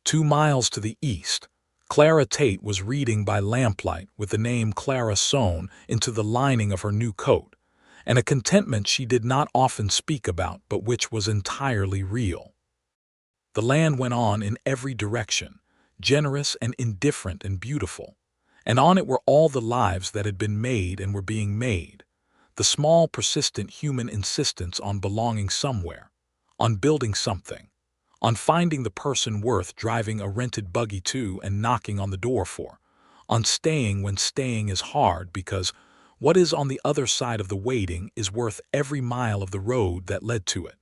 2 miles to the east, Clara Tate was reading by lamplight with the name Clara sewn into the lining of her new coat, and a contentment she did not often speak about but which was entirely real. The land went on in every direction, generous and indifferent and beautiful, and on it were all the lives that had been made and were being made, the small persistent human insistence on belonging somewhere, on building something, on finding the person worth driving a rented buggy to and knocking on the door for, on staying when staying is hard because what is on the other side of the waiting is worth every mile of the road that led to it.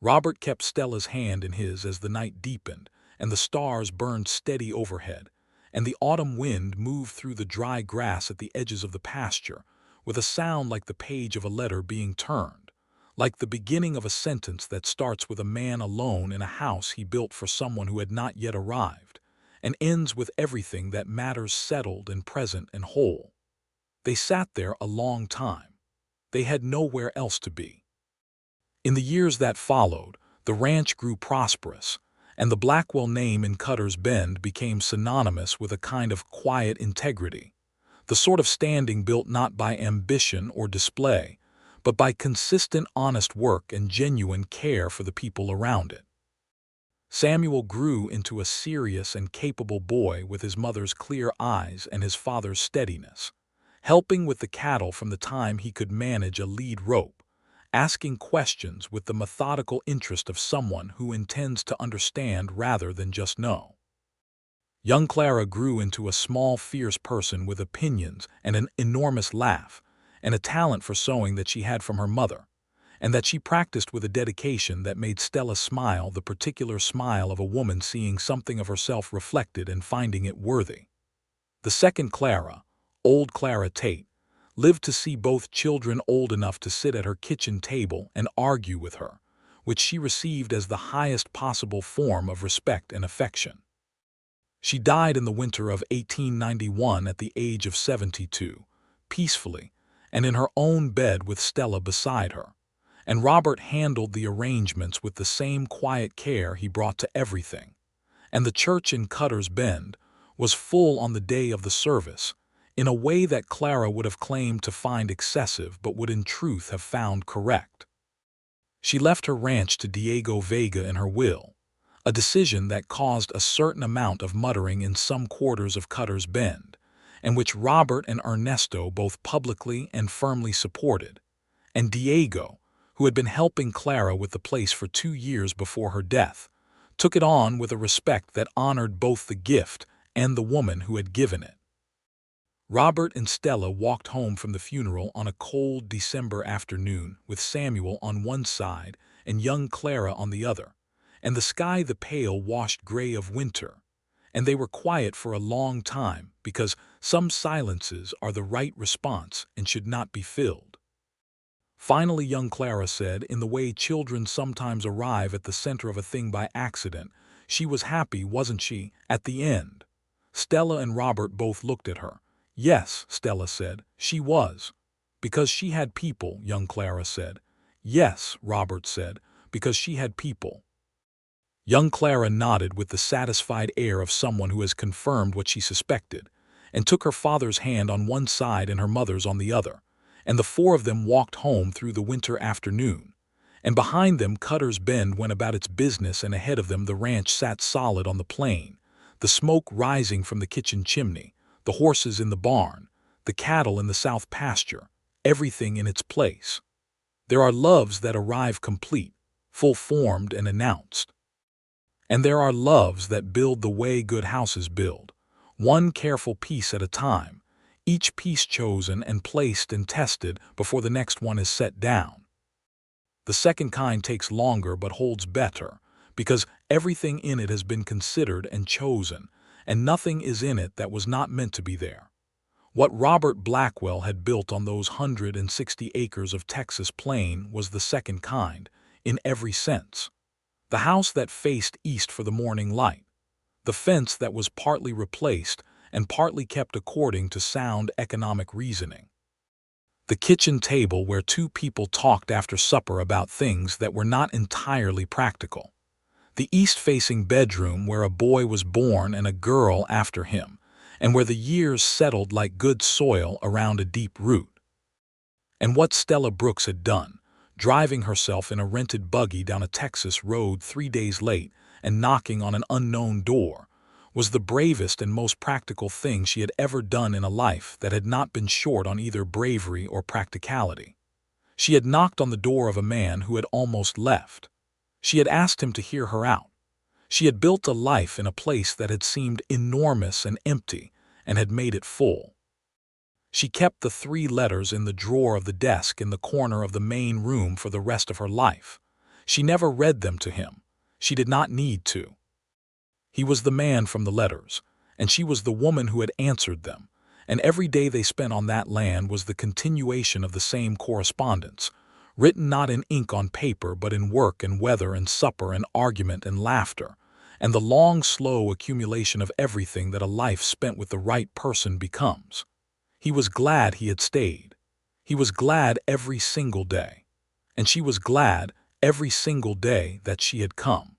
Robert kept Stella's hand in his as the night deepened, and the stars burned steady overhead, and the autumn wind moved through the dry grass at the edges of the pasture, with a sound like the page of a letter being turned, like the beginning of a sentence that starts with a man alone in a house he built for someone who had not yet arrived, and ends with everything that matters settled and present and whole. They sat there a long time. They had nowhere else to be. In the years that followed, the ranch grew prosperous, and the Blackwell name in Cutter's Bend became synonymous with a kind of quiet integrity, the sort of standing built not by ambition or display, but by consistent honest work and genuine care for the people around it. Samuel grew into a serious and capable boy with his mother's clear eyes and his father's steadiness, helping with the cattle from the time he could manage a lead rope, asking questions with the methodical interest of someone who intends to understand rather than just know. Young Clara grew into a small, fierce person with opinions and an enormous laugh, and a talent for sewing that she had from her mother, and that she practiced with a dedication that made Stella smile, the particular smile of a woman seeing something of herself reflected and finding it worthy. The second Clara, old Clara Tate, lived to see both children old enough to sit at her kitchen table and argue with her, which she received as the highest possible form of respect and affection. She died in the winter of 1891 at the age of 72, peacefully, and in her own bed with Stella beside her, and Robert handled the arrangements with the same quiet care he brought to everything, and the church in Cutter's Bend was full on the day of the service, in a way that Clara would have claimed to find excessive but would in truth have found correct. She left her ranch to Diego Vega in her will, a decision that caused a certain amount of muttering in some quarters of Cutter's Bend, and which Robert and Ernesto both publicly and firmly supported, and Diego, who had been helping Clara with the place for 2 years before her death, took it on with a respect that honored both the gift and the woman who had given it. Robert and Stella walked home from the funeral on a cold December afternoon with Samuel on one side and young Clara on the other, and the sky the pale washed gray of winter, and they were quiet for a long time because some silences are the right response and should not be filled. Finally, young Clara said, in the way children sometimes arrive at the center of a thing by accident, she was happy, wasn't she, at the end? Stella and Robert both looked at her. Yes, Stella said, she was. Because she had people, young Clara said. Yes, Robert said, because she had people. Young Clara nodded with the satisfied air of someone who has confirmed what she suspected, and took her father's hand on one side and her mother's on the other, and the four of them walked home through the winter afternoon, and behind them Cutter's Bend went about its business, and ahead of them the ranch sat solid on the plain, the smoke rising from the kitchen chimney, the horses in the barn, the cattle in the south pasture, everything in its place. There are loves that arrive complete, full-formed and announced. And there are loves that build the way good houses build, one careful piece at a time, each piece chosen and placed and tested before the next one is set down. The second kind takes longer but holds better, because everything in it has been considered and chosen, and nothing is in it that was not meant to be there. What Robert Blackwell had built on those 160 acres of Texas plain was the second kind, in every sense. The house that faced east for the morning light, the fence that was partly replaced and partly kept according to sound economic reasoning, the kitchen table where two people talked after supper about things that were not entirely practical, the east-facing bedroom where a boy was born and a girl after him, and where the years settled like good soil around a deep root. And what Stella Brooks had done, driving herself in a rented buggy down a Texas road 3 days late and knocking on an unknown door, was the bravest and most practical thing she had ever done in a life that had not been short on either bravery or practicality. She had knocked on the door of a man who had almost left. She had asked him to hear her out. She had built a life in a place that had seemed enormous and empty, and had made it full. She kept the 3 letters in the drawer of the desk in the corner of the main room for the rest of her life. She never read them to him. She did not need to. He was the man from the letters, and she was the woman who had answered them, and every day they spent on that land was the continuation of the same correspondence, written not in ink on paper but in work and weather and supper and argument and laughter, and the long, slow accumulation of everything that a life spent with the right person becomes. He was glad he had stayed. He was glad every single day. And she was glad every single day that she had come.